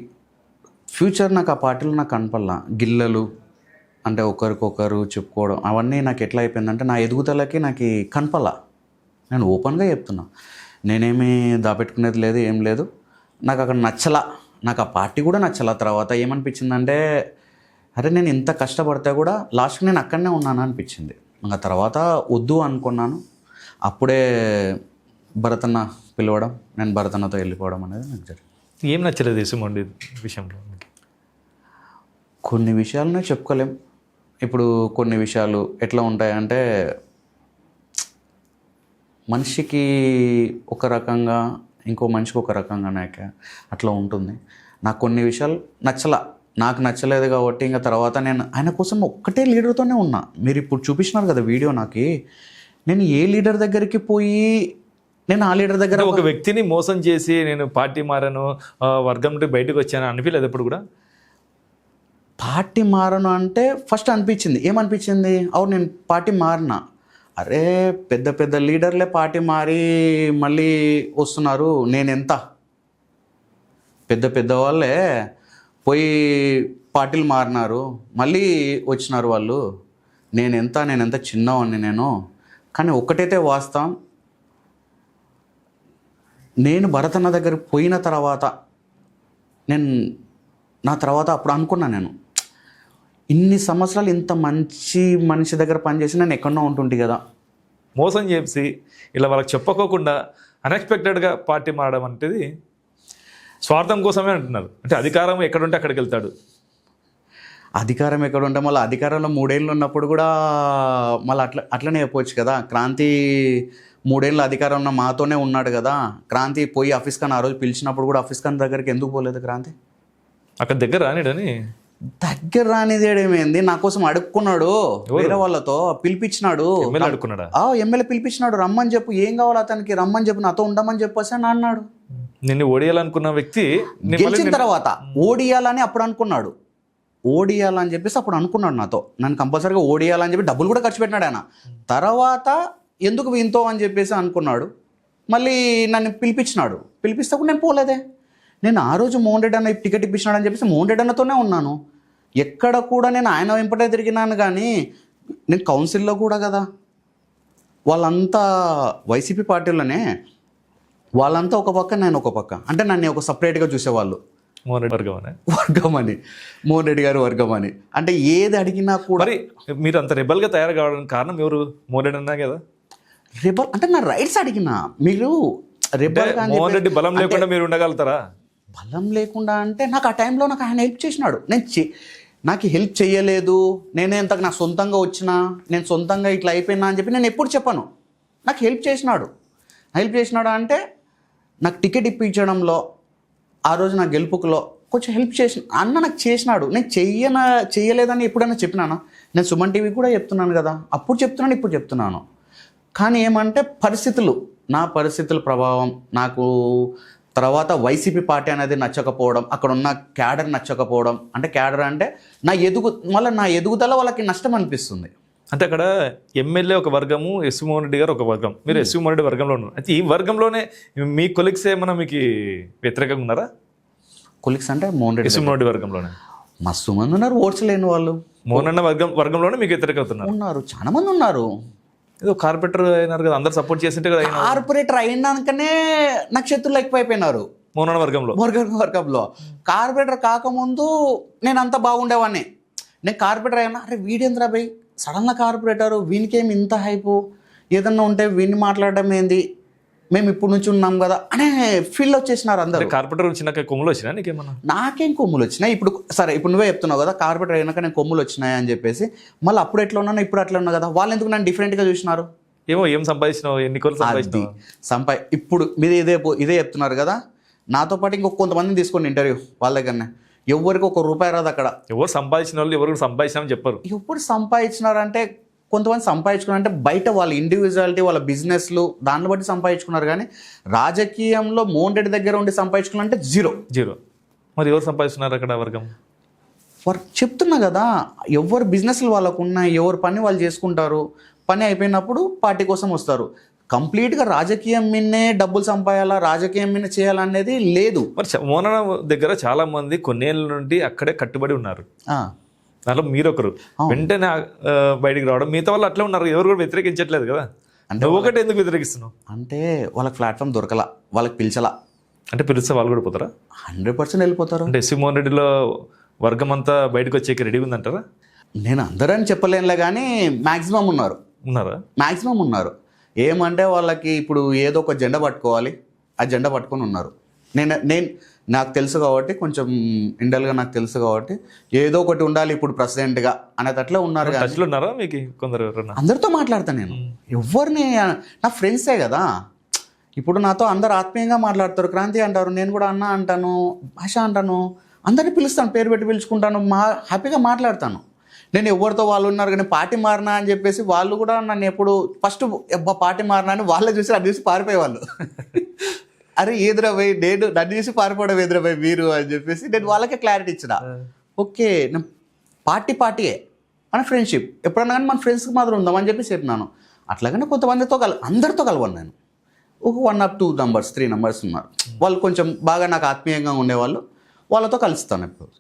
ఫ్యూచర్ నాకు ఆ పార్టీలో నాకు కనపడలా, గిల్లలు అంటే ఒకరికొకరు చెప్పుకోవడం అవన్నీ నాకు ఎట్లా అయిపోయిందంటే, నా ఎదుగుదలకి నాకు కనపడలా. నేను ఓపెన్గా చెప్తున్నా, నేనేమీ దాపెట్టుకునేది లేదు, ఏం లేదు. నాకు అక్కడ నచ్చలా, నాకు ఆ పార్టీ కూడా నచ్చలా. తర్వాత ఏమనిపించిందంటే, అరే నేను ఇంత కష్టపడితే కూడా లాస్ట్కి నేను అక్కడనే ఉన్నాను అనిపించింది. ఇంకా తర్వాత వద్దు అనుకున్నాను. అప్పుడే భరతన్న పిలవడం, నేను భరతన్నతో వెళ్ళిపోవడం అనేది నాకు జరిగింది. ఏం నచ్చలేదు ఎస్వి మోడీ విషయంలో? కొన్ని విషయాలనే చెప్పుకోలేం. ఇప్పుడు కొన్ని విషయాలు ఎట్లా ఉంటాయంటే, మనిషికి ఒక రకంగా, ఇంకో మనిషికి ఒక రకంగా అట్లా ఉంటుంది. నాకు కొన్ని విషయాలు నాకు నచ్చలేదు కాబట్టి ఇంకా తర్వాత నేను ఆయన కోసం ఒక్కటే లీడర్తోనే ఉన్నా. మీరు ఇప్పుడు చూపించినారు కదా వీడియో, నాకు నేను ఏ లీడర్ దగ్గరికి పోయి నేను ఆ లీడర్ దగ్గర ఒక వ్యక్తిని మోసం చేసి నేను పార్టీ మారాను, వర్గం నుండి బయటకు వచ్చాను అనిపించలేదు ఎప్పుడు కూడా? పార్టీ మారను అంటే ఫస్ట్ అనిపించింది, ఏమనిపించింది, అవును నేను పార్టీ మారినా, అరే పెద్ద పెద్ద లీడర్లే పార్టీ మారి మళ్ళీ వస్తున్నారు, నేనెంత పెద్ద వాళ్ళే పోయి పార్టీలు మారినారు మళ్ళీ వచ్చినారు వాళ్ళు, నేనెంత చిన్నవాడిని నేను. కానీ ఒక్కటైతే వాస్తవం, నేను భరతన్న దగ్గరికి పోయిన తర్వాత నా తర్వాత అప్పుడు అనుకున్నా, నేను ఇన్ని సంవత్సరాలు ఇంత మంచి మనిషి దగ్గర పనిచేసి నేను ఎక్కడో ఉంటుంటే కదా. మోసం చేసి ఇలా వాళ్ళకి చెప్పుకోకుండా అన్ఎక్స్పెక్టెడ్గా పార్టీ మారడం అనేది స్వార్థం కోసమే అంటున్నారు. అంటే అధికారం ఎక్కడుంటే అక్కడికి వెళ్తాడు. అధికారం ఎక్కడ ఉంటే మళ్ళీ అధికారంలో 3 ఏళ్ళు ఉన్నప్పుడు కూడా మళ్ళీ అట్లనే చెప్పవచ్చు కదా. క్రాంతి 3 ఏళ్ళు అధికారంలో మాతోనే ఉన్నాడు కదా. క్రాంతి పోయి ఆఫీస్ ఖాన్ ఆ రోజు పిలిచినప్పుడు కూడా ఆఫీస్ ఖాన్ దగ్గరికి ఎందుకు పోలేదు క్రాంతి? అక్కడ దగ్గర రానిడని దగ్గర రానిదేమేంది, నా కోసం అడుక్కున్నాడు, వేరే వాళ్ళతో పిలిపించినాడు, ఎమ్మెల్యే అడుక్కున్నాడా? ఎమ్మెల్యే పిలిపించినాడు, రమ్మని చెప్పు, ఏం కావాలి అతనికి, రమ్మని చెప్పు, నాతో ఉండమని చెప్పేసి అని అన్నాడు. నిన్ను ఓడియాలనుకున్న వ్యక్తి గెలిచిన తర్వాత ఓడియాలని అప్పుడు అనుకున్నాడు, ఓడియాలని చెప్పేసి అప్పుడు అనుకున్నాడు నాతో, నన్ను కంపల్సరీగా ఓడియాలని చెప్పి డబ్బులు కూడా ఖర్చు పెట్టినాడు ఆయన. తర్వాత ఎందుకు వింతో అని చెప్పేసి అనుకున్నాడు, మళ్ళీ నన్ను పిలిపించినాడు. పిలిపిస్తే నేను పోలేదే. నేను ఆ రోజు మోహన్ రెడ్డి అన్న టికెట్ ఇప్పించినాడు అని చెప్పేసి మోహన్ రెడ్డి అన్నతోనే ఉన్నాను. ఎక్కడ కూడా నేను ఆయన వెంపటే తిరిగినాను, కానీ నేను కౌన్సిల్లో కూడా కదా, వాళ్ళంతా వైసీపీ పార్టీలోనే, వాళ్ళంతా ఒక పక్క, నేను ఒక పక్క, అంటే నన్ను ఒక సపరేట్గా చూసేవాళ్ళు. మోహన్ రెడ్డి వర్గం అని, మోహన్ రెడ్డి గారు వర్గం అని, అంటే ఏది అడిగినా కూడా. మరి మీరు అంత రెబల్గా తయారు కావడానికి కారణం ఎవరు? మోహన్ రెడ్డి అన్నా కదా. రెబల్ అంటే నా రైట్స్ అడిగినా, మీరు రెబల్ మోహన్ రెడ్డి బలం లేకుండా మీరు ఉండగలుగుతారా? బలం లేకుండా అంటే నాకు ఆ టైంలో నాకు ఆయన హెల్ప్ చేసినాడు. నాకు హెల్ప్ చేయలేదు, నేనే ఇంతకు నాకు సొంతంగా వచ్చినా, నేను సొంతంగా ఇట్లా అయిపోయినా అని చెప్పి నేను ఎప్పుడు చెప్పాను. నాకు హెల్ప్ చేసినాడు. అంటే నాకు టికెట్ ఇప్పించడంలో, ఆ రోజు నా గెలుపుకులో కొంచెం హెల్ప్ చేసిన అన్న నాకు చేసినాడు. నేను చెయ్యలేదని ఎప్పుడైనా చెప్పినాను. నేను సుమన్ టీవీ కూడా చెప్తున్నాను కదా, అప్పుడు చెప్తున్నాను, ఇప్పుడు చెప్తున్నాను. కానీ ఏమంటే పరిస్థితులు, నా పరిస్థితుల ప్రభావం, నాకు తర్వాత వైసీపీ పార్టీ అనేది నచ్చకపోవడం, అక్కడ ఉన్న క్యాడర్ నచ్చకపోవడం, అంటే క్యాడర్ అంటే నా ఎదుగుదల వాళ్ళకి నష్టం అనిపిస్తుంది. అంటే అక్కడ ఎమ్మెల్యే ఒక వర్గము, ఎస్ మోహన్ రెడ్డి గారు ఒక వర్గం, మీరు ఎస్ మోహన్ రెడ్డి వర్గంలో ఉన్నారు. అయితే ఈ వర్గంలోనే మీ కొలిక్స్ ఏమన్నా మీకు వ్యతిరేకంగా ఉన్నారా? కొలిక్స్ అంటే మోహన్ రెడ్డి, ఎస్ మోహన్ రెడ్డి వర్గంలోనే మస్తు మంది ఉన్నారు, ఓట్స్ లేని వాళ్ళు. మోహన్ అన్న వర్గంలోనే మీకు వ్యతిరేకవుతున్నారు? ఉన్నారు, చాలా మంది ఉన్నారు. ఏదో కార్పొరేటర్ అయినారు కదా, అందరు సపోర్ట్ చేసింటే కదా. కార్పొరేటర్ అయినాకనే నక్షత్రులు ఎక్కువైపోయినారు మోహన్ అన్న వర్గంలో. కార్పొరేటర్ కాకముందు నేను అంత బాగుండేవాడిని. నేను కార్పొరేటర్ అయినా, అరే వీడేంద్రా భయ్ సడన్గా కార్పొరేటర్, వీనికేమి ఇంత హైపు, ఏదన్నా ఉంటే వీడిని మాట్లాడడం ఏంది, మేము ఇప్పుడు నుంచి ఉన్నాం కదా అనే ఫీల్ వచ్చేసినారు అందరూ. కార్పొరేటర్ వచ్చినాక కొమ్ములు వచ్చినా నీకేమన్నా? నాకేం కొమ్ములు వచ్చినాయి? ఇప్పుడు సరే, ఇప్పుడు నువ్వే చెప్తున్నావు కదా కార్పొరేటర్ అయినాక నేను కొమ్ములు వచ్చినాయి అని చెప్పేసి, మళ్ళీ అప్పుడు ఎట్లా ఉన్నాను ఇప్పుడు అట్లా ఉన్నా కదా, వాళ్ళు ఎందుకు నన్ను డిఫరెంట్గా చూసినారు? ఏం సంపాదించినావు, ఎన్ని కోట్లు సంపాదించినావు? ఇప్పుడు మీరు ఇదే చెప్తున్నారు కదా, నాతో పాటు ఇంకొక కొంతమందిని తీసుకోండి ఇంటర్వ్యూ, వాళ్ళ దగ్గరనే ఎవరికి ₹1 రాదు అక్కడ. ఎవరు సంపాదించిన వాళ్ళు ఎవరు సంపాదించినామని చెప్పారు. ఎప్పుడు సంపాదించినారంటే కొంతమంది సంపాదించుకున్నారంటే బయట వాళ్ళ ఇండివిజువాలిటీ, వాళ్ళ బిజినెస్లు, దాన్ని బట్టి సంపాదించుకున్నారు. కానీ రాజకీయంలో మోహన్ రెడ్డి దగ్గర ఉండి సంపాదించుకున్నారంటే జీరో. మరి ఎవరు సంపాదిస్తున్నారు అక్కడ వర్గం? చెప్తున్నా కదా, ఎవరు బిజినెస్లు వాళ్ళకు ఉన్నాయి, ఎవరు పని వాళ్ళు చేసుకుంటారు. పని అయిపోయినప్పుడు పార్టీ కోసం వస్తారు. కంప్లీట్గా రాజకీయం మీదనే డబ్బులు సంపాదాలా, రాజకీయం మీద చేయాలనేది లేదు. మరి మోహన్ దగ్గర చాలా మంది కొన్నేళ్ళ నుండి అక్కడే కట్టుబడి ఉన్నారు. దాంట్లో మీరొకరు వెంటనే బయటికి రావడం, మిగతా వాళ్ళు అట్లా ఉన్నారు, ఎవరు కూడా వ్యతిరేకించట్లేదు కదా. అంటే ఒకటి ఎందుకు వ్యతిరేకిస్తున్నావు? అంటే వాళ్ళకి ప్లాట్ఫామ్ దొరకలా, వాళ్ళకి పిలిచలా. అంటే పిలిస్తే వాళ్ళు కూడా పోతారా? 100% వెళ్ళిపోతారు. అంటే ఎస్ మోహన్ రెడ్డిలో వర్గం అంతా బయటకు వచ్చేకి రెడీ ఉందంటారా? నేను అందరని చెప్పలేనులే, కానీ మ్యాక్సిమం ఉన్నారు. ఏమంటే వాళ్ళకి ఇప్పుడు ఏదో ఒక జెండా పట్టుకోవాలి, ఆ జెండా పట్టుకొని ఉన్నారు. నాకు తెలుసు కాబట్టి, కొంచెం ఇండల్గా నాకు తెలుసు కాబట్టి, ఏదో ఒకటి ఉండాలి ఇప్పుడు ప్రెసిడెంట్గా అనేటట్లే ఉన్నారు. మీకు కొందరు అందరితో మాట్లాడతాను నేను, ఎవరిని, నా ఫ్రెండ్సే కదా. ఇప్పుడు నాతో అందరు ఆత్మీయంగా మాట్లాడతారు, క్రాంతి అంటారు, నేను కూడా అన్న అంటాను, భాష అంటాను, అందరినీ పిలుస్తాను, పేరు పెట్టి పిలుచుకుంటాను, హ్యాపీగా మాట్లాడతాను. నేను ఎవరితో వాళ్ళు ఉన్నారు కానీ పార్టీ మారినా అని చెప్పేసి వాళ్ళు కూడా నన్ను ఎప్పుడు ఫస్ట్ పార్టీ మారినా అని వాళ్ళే చూసి అది చూసి పారిపోయేవాళ్ళు. అరే ఏదిరా భయ్, నన్ను చూసి పారిపోవడం ఏదిరా భయ్ మీరు అని చెప్పేసి నేను వాళ్ళకే క్లారిటీ ఇచ్చిన. ఓకే, పార్టీయే, మన ఫ్రెండ్షిప్ ఎప్పుడన్నా కానీ మన ఫ్రెండ్స్కి మాత్రం ఉందామని చెప్పేసి చెప్పినాను. అట్లాగనే కొంతమందితో అందరితో కలవను నేను. ఒక 1 or 2 numbers 3 numbers ఉన్నారు, వాళ్ళు కొంచెం బాగా నాకు ఆత్మీయంగా ఉండేవాళ్ళు, వాళ్ళతో కలుస్తాను ఎప్పుడు,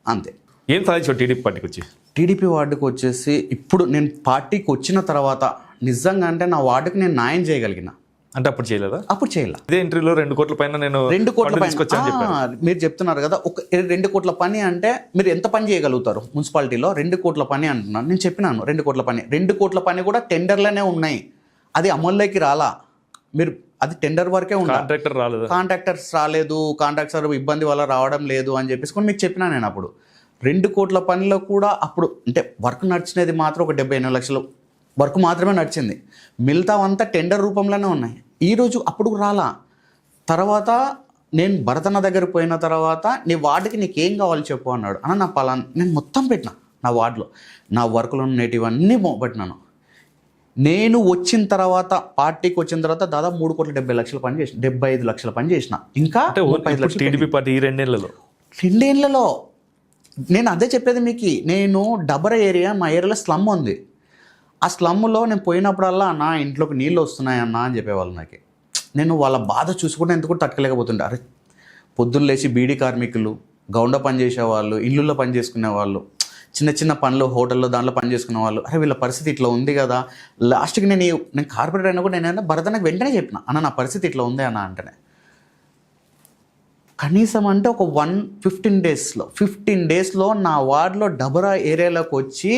అంతే. ఏం సాధించావు టీడీపీ పార్టీకి వచ్చి? టీడీపీ వార్డుకి వచ్చేసి ఇప్పుడు నేను పార్టీకి వచ్చిన తర్వాత నిజంగా అంటే నా వార్డుకి నేను న్యాయం చేయగలిగిన. అంటే అప్పుడు చేయలేదా? అప్పుడు చేయలే. ఇదే ఇంటర్వ్యూలో 2 కోట్ల పైన నేను 2 కోట్ల మీరు చెప్తున్నారు కదా, ఒక 2 కోట్ల పని అంటే మీరు ఎంత పని చేయగలుగుతారు మున్సిపాలిటీలో? 2 కోట్ల పని అంటున్నాను, నేను చెప్పినాను 2 కోట్ల పని. 2 కోట్ల పని కూడా టెండర్లోనే ఉన్నాయి, అది అమల్లోకి రాలా. మీరు అది టెండర్ వరకే ఉంది, కాంట్రాక్టర్స్ రాలేదు, కాంట్రాక్టర్ ఇబ్బంది వల్ల రావడం లేదు అని చెప్పేసి కొన్ని మీకు చెప్పినా నేను. అప్పుడు 2 కోట్ల పనిలో కూడా అప్పుడు అంటే వర్క్ నడిచినది మాత్రం ఒక 78 లక్షలు వర్క్ మాత్రమే నడిచింది, మిగతావంతా టెండర్ రూపంలోనే ఉన్నాయి. ఈరోజు అప్పుడు రాలా. తర్వాత నేను భరతన్న దగ్గర పోయిన తర్వాత నీ వార్డుకి నీకేం కావాలి చెప్పు అన్నాడు. అన్న నా పలానా నేను మొత్తం పెట్టిన నా వార్డులో నా వర్క్లో నేటివ్ అన్నీ పెట్టినాను. నేను వచ్చిన తర్వాత పార్టీకి వచ్చిన తర్వాత దాదాపు 3,70,00,000 పని చేసిన, 75 లక్షల పని చేసిన. ఇంకా అంటే 35 లక్షలు టీడీపీ పార్టీ ఈ 2 ఏళ్లలో 2 ఏళ్లలో. నేను అదే చెప్పేది మీకు. నేను డబర ఏరియా, మా ఏరియాలో స్లమ్ ఉంది. ఆ స్లమ్లో నేను పోయినప్పుడల్లా నా ఇంట్లోకి నీళ్ళు వస్తున్నాయి అన్న అని చెప్పేవాళ్ళు నాకు. నేను వాళ్ళ బాధ చూసుకుంటే ఎందుకు తట్టుకోలేకపోతుండే. అరే పొద్దున్న లేచి బీడీ కార్మికులు, గౌండ పని చేసేవాళ్ళు, ఇల్లుల్లో పని చేసుకునే వాళ్ళు, చిన్న చిన్న పనులు హోటల్లో దాంట్లో పని చేసుకునే వాళ్ళు, అరే వీళ్ళ పరిస్థితి ఇట్లా ఉంది కదా. లాస్ట్కి నేను కార్పొరేటర్ అయినా కూడా నేను భరతనకు వెంటనే చెప్పిన, అన్న నా పరిస్థితి ఇట్లా ఉంది అన్న అంటేనే. కనీసం అంటే ఒక 15 డేస్లో నా వార్డులో డబరా ఏరియాలోకి వచ్చి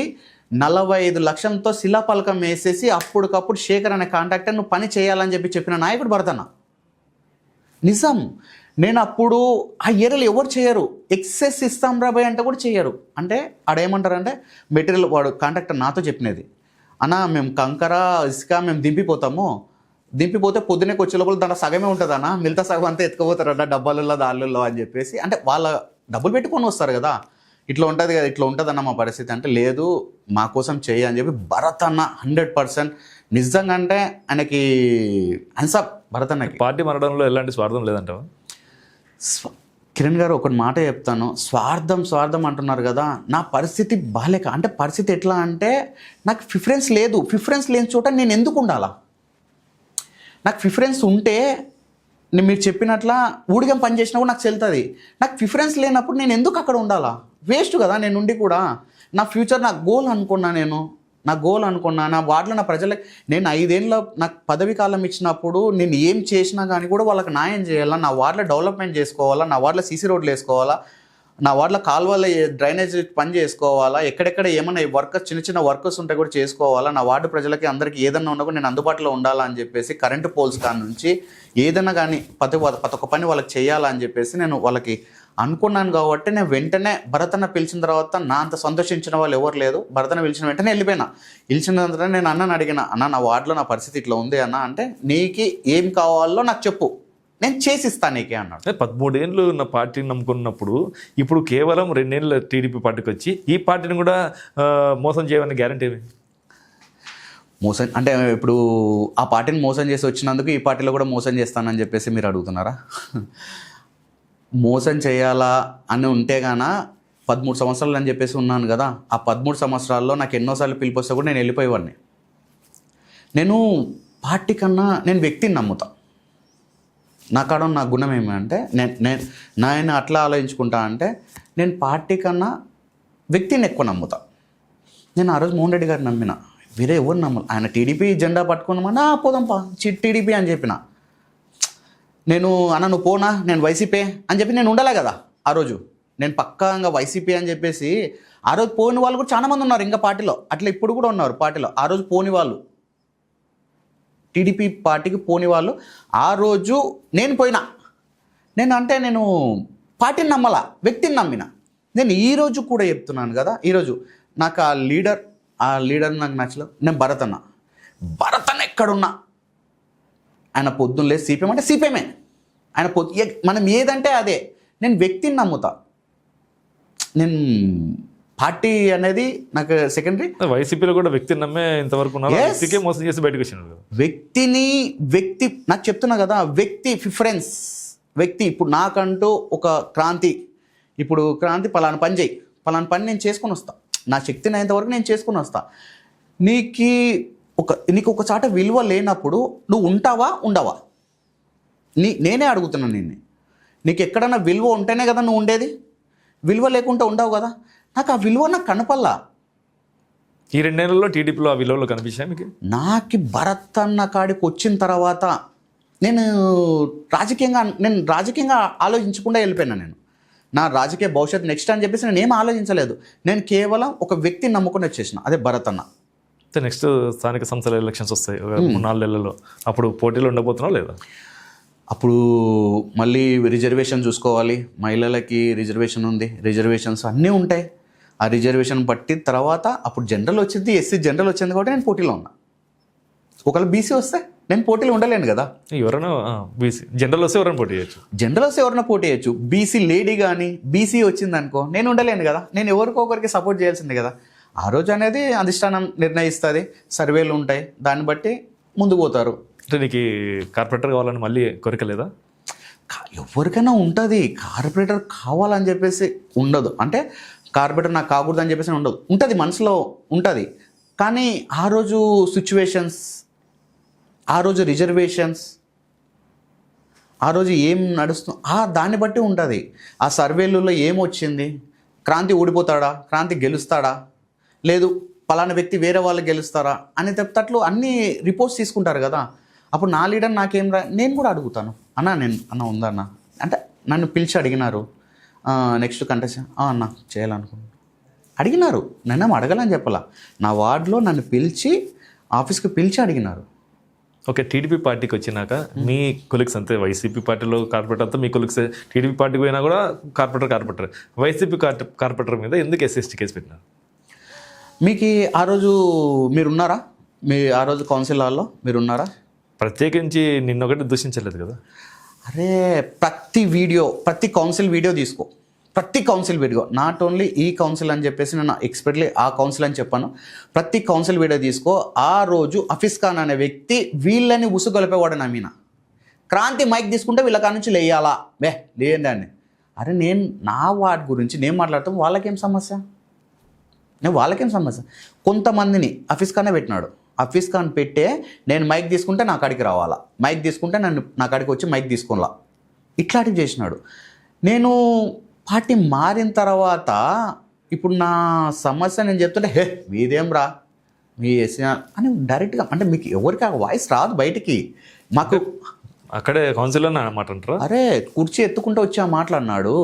45 లక్షలతో శిలాపలకం వేసేసి అప్పటికప్పుడు శేఖర్ అనే కాంట్రాక్టర్ నువ్వు పని చేయాలని చెప్పిన నాయకుడు భరతన్న. నిజం. నేను అప్పుడు ఆ ఏరియాలో ఎవరు చేయరు. ఎక్సెస్ ఇస్తాం రాబాయ్ అంటే కూడా చేయరు. అంటే ఆడేమంటారంటే మెటీరియల్ వాడు కాంట్రాక్టర్ నాతో చెప్పినది, అన్న మేము కంకర ఇసుక మేము దింపిపోతే పొద్దునే వచ్చే లోపల దాంట్లో సగమే ఉంటుంది అన్న, మిగతా సగం అంతా ఎత్తుకుపోతారన్న డబ్బాలలో దాళ్ళల్లో అని చెప్పేసి. అంటే వాళ్ళ డబ్బులు పెట్టుకొని వస్తారు కదా, ఇట్లా ఉంటుంది కదా, ఇట్లా ఉంటుందన్న మా పరిస్థితి. అంటే లేదు మా కోసం చెయ్యి అని చెప్పి భరతన్న 100% నిజంగా. అంటే ఆయనకి అన్సాప్ భరతన్నకి పార్టీ మారడంలో ఎలాంటి స్వార్థం లేదంటావా? కిరణ్ గారు ఒకటి మాట చెప్తాను, స్వార్థం అంటున్నారు కదా. నా పరిస్థితి బాలేక, అంటే పరిస్థితి ఎట్లా అంటే నాకు ప్రిఫరెన్స్ లేని చోట నేను ఎందుకు ఉండాలా? నాకు ప్రిఫరెన్స్ ఉంటే మీరు చెప్పినట్ల ఊడిగం పని చేసినా కూడా నాకు చెల్తుంది. నాకు ప్రిఫరెన్స్ లేనప్పుడు నేను ఎందుకు అక్కడ ఉండాలా? వేస్ట్ కదా. నేను ఉండి కూడా నా ఫ్యూచర్ నా గోల్ అనుకున్నా నా వార్డులో నా ప్రజలకు నేను 5 ఏళ్ళ నాకు పదవి కాలం ఇచ్చినప్పుడు నేను ఏం చేసినా కానీ కూడా వాళ్ళకి న్యాయం చేయాలా, నా వార్డులో డెవలప్మెంట్ చేసుకోవాలా, నా వార్డులో సీసీ రోడ్లు వేసుకోవాలా, నా వార్డులో కాలువల డ్రైనేజ్ పని చేసుకోవాలా, ఎక్కడెక్కడ ఏమైనా వర్కర్స్ చిన్న వర్కర్స్ ఉంటే కూడా చేసుకోవాలా, నా వార్డు ప్రజలకి అందరికీ ఏదన్నా ఉన్నా కూడా నేను అందుబాటులో ఉండాలా అని చెప్పేసి కరెంటు పోల్స్ కాని నుంచి ఏదైనా కానీ ప్రతి ఒక్క పని వాళ్ళకి చేయాలని చెప్పేసి నేను వాళ్ళకి అనుకున్నాను. కాబట్టి నేను వెంటనే భరతన్న పిలిచిన తర్వాత నా అంత సంతోషించిన వాళ్ళు ఎవరు లేదు. భరతన్న పిలిచిన వెంటనే వెళ్ళిపోయిన నేను అన్నని అడిగిన, అన్న నా వార్డులో నా పరిస్థితి ఇట్లా ఉంది అన్న అంటే, నీకు ఏం కావాలో నాకు చెప్పు నేను చేసిస్తాను నీకే అన్నాడు. 13 ఏళ్ళు నా పార్టీని నమ్ముకున్నప్పుడు ఇప్పుడు కేవలం 2 ఏళ్ళు టీడీపీ పార్టీకి వచ్చి ఈ పార్టీని కూడా మోసం చేయమని గ్యారంటీ ఏమి? మోసం అంటే ఇప్పుడు ఆ పార్టీని మోసం చేసి వచ్చినందుకు ఈ పార్టీలో కూడా మోసం చేస్తానని చెప్పేసి మీరు అడుగుతున్నారా? మోసం చేయాలా అని ఉంటే గాన 13 సంవత్సరాలు అని చెప్పేసి ఉన్నాను కదా. ఆ 13 సంవత్సరాల్లో నాకు ఎన్నోసార్లు పిలిపొస్తే కూడా నేను వెళ్ళిపోయేవాడిని. నేను పార్టీ కన్నా నేను వ్యక్తిని నమ్ముతా. నా కాడ నా గుణం ఏమంటే నేను అట్లా ఆలోచించుకుంటా అంటే నేను పార్టీ కన్నా వ్యక్తిని ఎక్కువ నమ్ముతా. నేను ఆ రోజు మోహన్ రెడ్డి గారిని నమ్మిన, వేరే ఎవరు నమ్మను. ఆయన టీడీపీ జెండా పట్టుకున్నామన్నా పోదాంపా టీడీపీ అని చెప్పిన. నేను అన్న నువ్వు పోనా నేను వైసీపీ అని చెప్పి నేను ఉండాలి కదా. ఆ రోజు నేను పక్కాగా వైసీపీ అని చెప్పేసి ఆ రోజు పోని వాళ్ళు కూడా చాలామంది ఉన్నారు ఇంకా పార్టీలో. అట్లా ఇప్పుడు కూడా ఉన్నారు పార్టీలో. ఆ రోజు పోని వాళ్ళు, టీడీపీ పార్టీకి పోని వాళ్ళు ఆ రోజు నేను పోయినా. నేను పార్టీని నమ్మలా, వ్యక్తిని నమ్మిన. నేను ఈరోజు కూడా చెప్తున్నాను కదా, ఈరోజు నాకు ఆ లీడర్ నాకు నచ్చలేదు. నేను భరతన్న ఎక్కడున్నా ఆయన పొద్దున్న లేదు సిపిఎం అంటే సిపిఎమే, ఆయన మనం ఏదంటే అదే. నేను వ్యక్తిని నమ్ముతా. నేను పార్టీ అనేది నాకు సెకండరీ. వైసీపీలో కూడా వ్యక్తిని నమ్మే ఇంతవరకు వ్యక్తికే మోసం చేసి బయటకు వచ్చినాడు. వ్యక్తి నాకు చెప్తున్నా కదా, వ్యక్తి ప్రిఫరెన్స్. వ్యక్తి ఇప్పుడు నాకంటూ ఒక క్రాంతి పలానా పని చేయి, పలానా పని నేను చేసుకొని వస్తా, నా శక్తిని అయినంతవరకు నేను చేసుకొని వస్తా. నీకు ఒక చాట విలువ లేనప్పుడు నువ్వు ఉంటావా ఉండవా? నేనే అడుగుతున్నాను నిన్ను. నీకు ఎక్కడన్నా విలువ ఉంటేనే కదా నువ్వు ఉండేది, విలువ లేకుంటే ఉండవు కదా. నాకు ఆ విలువ నాకు కనపల్లా. ఈ 2 నెలల్లో టీడీపీలో ఆ విలువలు కనిపించాయి మీకు? నాకు భరత్ అన్న కాడికి వచ్చిన తర్వాత నేను రాజకీయంగా ఆలోచించకుండా వెళ్ళిపోయినా. నేను నా రాజకీయ భవిష్యత్తు నెక్స్ట్ అని చెప్పేసి నేను ఏం ఆలోచించలేదు. నేను కేవలం ఒక వ్యక్తిని నమ్ముకొని వచ్చేసిన, అదే భరత్ అన్న. నెక్స్ట్ స్థానిక సంస్థల ఎలక్షన్స్ వస్తాయి 3-4 నెలల్లో, అప్పుడు పోటీలో ఉండబోతున్నావు లేదా? అప్పుడు మళ్ళీ రిజర్వేషన్ చూసుకోవాలి. మహిళలకి రిజర్వేషన్ ఉంది, రిజర్వేషన్స్ అన్నీ ఉంటాయి. ఆ రిజర్వేషన్ బట్టి తర్వాత అప్పుడు జనరల్ వచ్చింది, ఎస్సీ జనరల్ వచ్చింది కాబట్టి నేను పోటీలో ఉన్నా. ఒకవేళ బీసీ వస్తే నేను పోటీలో ఉండలేను కదా. ఎవరైనా బీసీ జనరల్ వస్తే ఎవరైనా పోటీ చేయొచ్చు. జనరల్ వస్తే ఎవరైనా పోటీ చేయొచ్చు. బీసీ లేడీ కానీ బీసీ వచ్చింది అనుకో, నేను ఉండలేను కదా. నేను ఎవరికొకరికి సపోర్ట్ చేయాల్సిందే కదా. ఆ రోజు అనేది అధిష్టానం నిర్ణయిస్తుంది, సర్వేలు ఉంటాయి, దాన్ని బట్టి ముందుకు పోతారు. అంటే నీకు కార్పొరేటర్ కావాలని మళ్ళీ కోరిక లేదా? ఎవరికైనా ఉంటుంది, కార్పొరేటర్ కావాలని చెప్పేసి ఉండదు. అంటే కార్పొరేటర్ నాకు కాకూడదు అని చెప్పేసి ఉండదు, ఉంటుంది, మనసులో ఉంటుంది. కానీ ఆ రోజు సిచ్యువేషన్స్, ఆ రోజు రిజర్వేషన్స్, ఆ రోజు ఏం నడుస్తుంది దాన్ని బట్టి ఉంటుంది. ఆ సర్వేలలో ఏమొచ్చింది, క్రాంతి ఓడిపోతాడా, క్రాంతి గెలుస్తాడా, లేదు పలానా వ్యక్తి వేరే వాళ్ళు గెలుస్తారా అని తట్లు అన్ని రిపోర్ట్స్ తీసుకుంటారు కదా. అప్పుడు నా లీడర్ నాకేం నేను కూడా అడుగుతాను, అన్న ఉందా అన్న అంటే నన్ను పిలిచి అడిగినారు, నెక్స్ట్ కంటెస్ట్ అన్న చేయాలనుకుంటున్నాను అడిగినారు. నన్నేం అడగాలని చెప్పాల, నా వార్డులో నన్ను పిలిచి ఆఫీస్కి పిలిచి అడిగినారు. ఓకే, టీడీపీ పార్టీకి వచ్చినాక మీ కొలిక్స్ అంతే, వైసీపీ పార్టీలో కార్పొరేటర్ అంతా మీ కొలిక్స్, టీడీపీ పార్టీకి పోయినా కూడా కార్పొరేటర్. వైసీపీ కార్పొరేటర్ మీద ఎందుకు ఎస్సీ కేసు పెట్టినారు? మీకు ఆ రోజు మీరున్నారా? ఆ రోజు కౌన్సిల్ హాల్లో మీరున్నారా? ప్రత్యేకించి నిన్నొకటి దూషించలేదు కదా. అరే ప్రతి కౌన్సిల్ వీడియో తీసుకో, ప్రతి కౌన్సిల్ వీడియో, నాట్ ఓన్లీ ఈ కౌన్సిల్ అని చెప్పేసి నేను ఎక్స్పెక్ట్లీ ఆ కౌన్సిల్ అని చెప్పాను. ప్రతి కౌన్సిల్ వీడియో తీసుకో. ఆ రోజు హఫీజ్ ఖాన్ అనే వ్యక్తి వీళ్ళని ఉసుగొలిపేవాడు నా మీద. క్రాంతి మైక్ తీసుకుంటే వీళ్ళ కాడ నుంచి లేయాలా లేదండి. అరే నేను నా వార్డ్ గురించి నేను మాట్లాడతాం, వాళ్ళకేం సమస్య? కొంతమందిని హఫీజ్ ఖానే పెట్టినాడు. హఫీజ్ ఖాన్ పెట్టే నేను మైక్ తీసుకుంటే నా కాడికి రావాలా, మైక్ తీసుకుంటే నా కాడికి వచ్చి మైక్ తీసుకోవాలా, ఇట్లాంటివి చేసినాడు. నేను పార్టీ మారిన తర్వాత ఇప్పుడు నా సమస్య నేను చెప్తుంటే మీదేం రా మీ ఎస్సీ అని డైరెక్ట్గా, అంటే మీకు ఎవరికి ఆ వాయిస్ రాదు బయటికి. మాకు అక్కడే కౌన్సిల్లో మాట అంటారా? అరే కుర్చీ ఎత్తుకుంటూ వచ్చి మాట్లాడినాడు,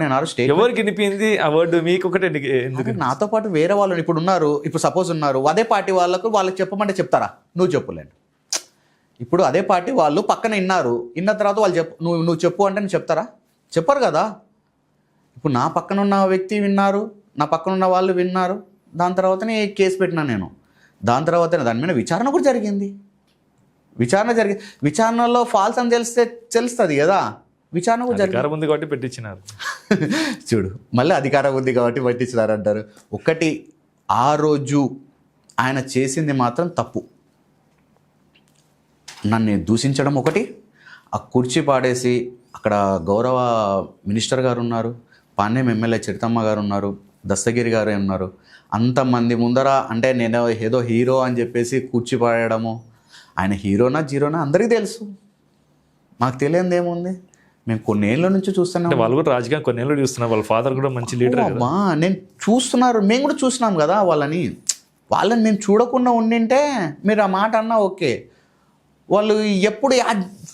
నేను ఆ స్టేట్ ఎవరికి వినిపించింది ఆ వర్డ్? మీకు ఒకటే ఎందుకు? నాతో పాటు వేరే వాళ్ళు ఇప్పుడు ఉన్నారు, ఇప్పుడు సపోజ్ ఉన్నారు అదే పార్టీ వాళ్ళకి చెప్పమంటే చెప్తారా? నువ్వు చెప్పులేండి. ఇప్పుడు అదే పార్టీ వాళ్ళు పక్కన విన్న తర్వాత వాళ్ళు నువ్వు చెప్పు అంటే నేను చెప్తారా? చెప్పరు కదా. ఇప్పుడు నా పక్కన ఉన్న వ్యక్తి విన్నారు, నా పక్కన ఉన్న వాళ్ళు విన్నారు, దాని తర్వాతనే కేసు పెట్టినా నేను. దాని తర్వాతనే దాని మీద విచారణ కూడా జరిగింది. విచారణలో ఫాల్స్ అని తెలుస్తుంది కదా. విచారణ కూడా అధికారం ఉంది కాబట్టి పెట్టించినారు. చూడు, మళ్ళీ అధికారం ఉంది కాబట్టి పెట్టించినారు అంటారు. ఒకటి, ఆ రోజు ఆయన చేసింది మాత్రం తప్పు. నన్ను దూషించడం ఒకటి, ఆ కుర్చీ పాడేసి అక్కడ గౌరవ మినిస్టర్ గారు ఉన్నారు, పాణ్యం ఎమ్మెల్యే చరితమ్మ గారు ఉన్నారు, దస్తగిరి గారు ఉన్నారు, అంతమంది ముందర అంటే నేను ఏదో హీరో అని చెప్పేసి కుర్చీ పాడేయడము. ఆయన హీరోనా జీరోనా అందరికీ తెలుసు, మాకు తెలియదు ఏముంది. మేము కొన్నేళ్ళ నుంచి చూస్తున్నాం. వాళ్ళు కూడా రాజకీయం కొన్నేళ్ళు చూస్తున్నారు, వాళ్ళ ఫాదర్ కూడా మంచి లీడర్. నేను చూస్తున్నారు, మేము కూడా చూస్తున్నాం కదా వాళ్ళని మేము చూడకుండా ఉండింటే మీరు ఆ మాట అన్నా ఓకే. వాళ్ళు ఎప్పుడు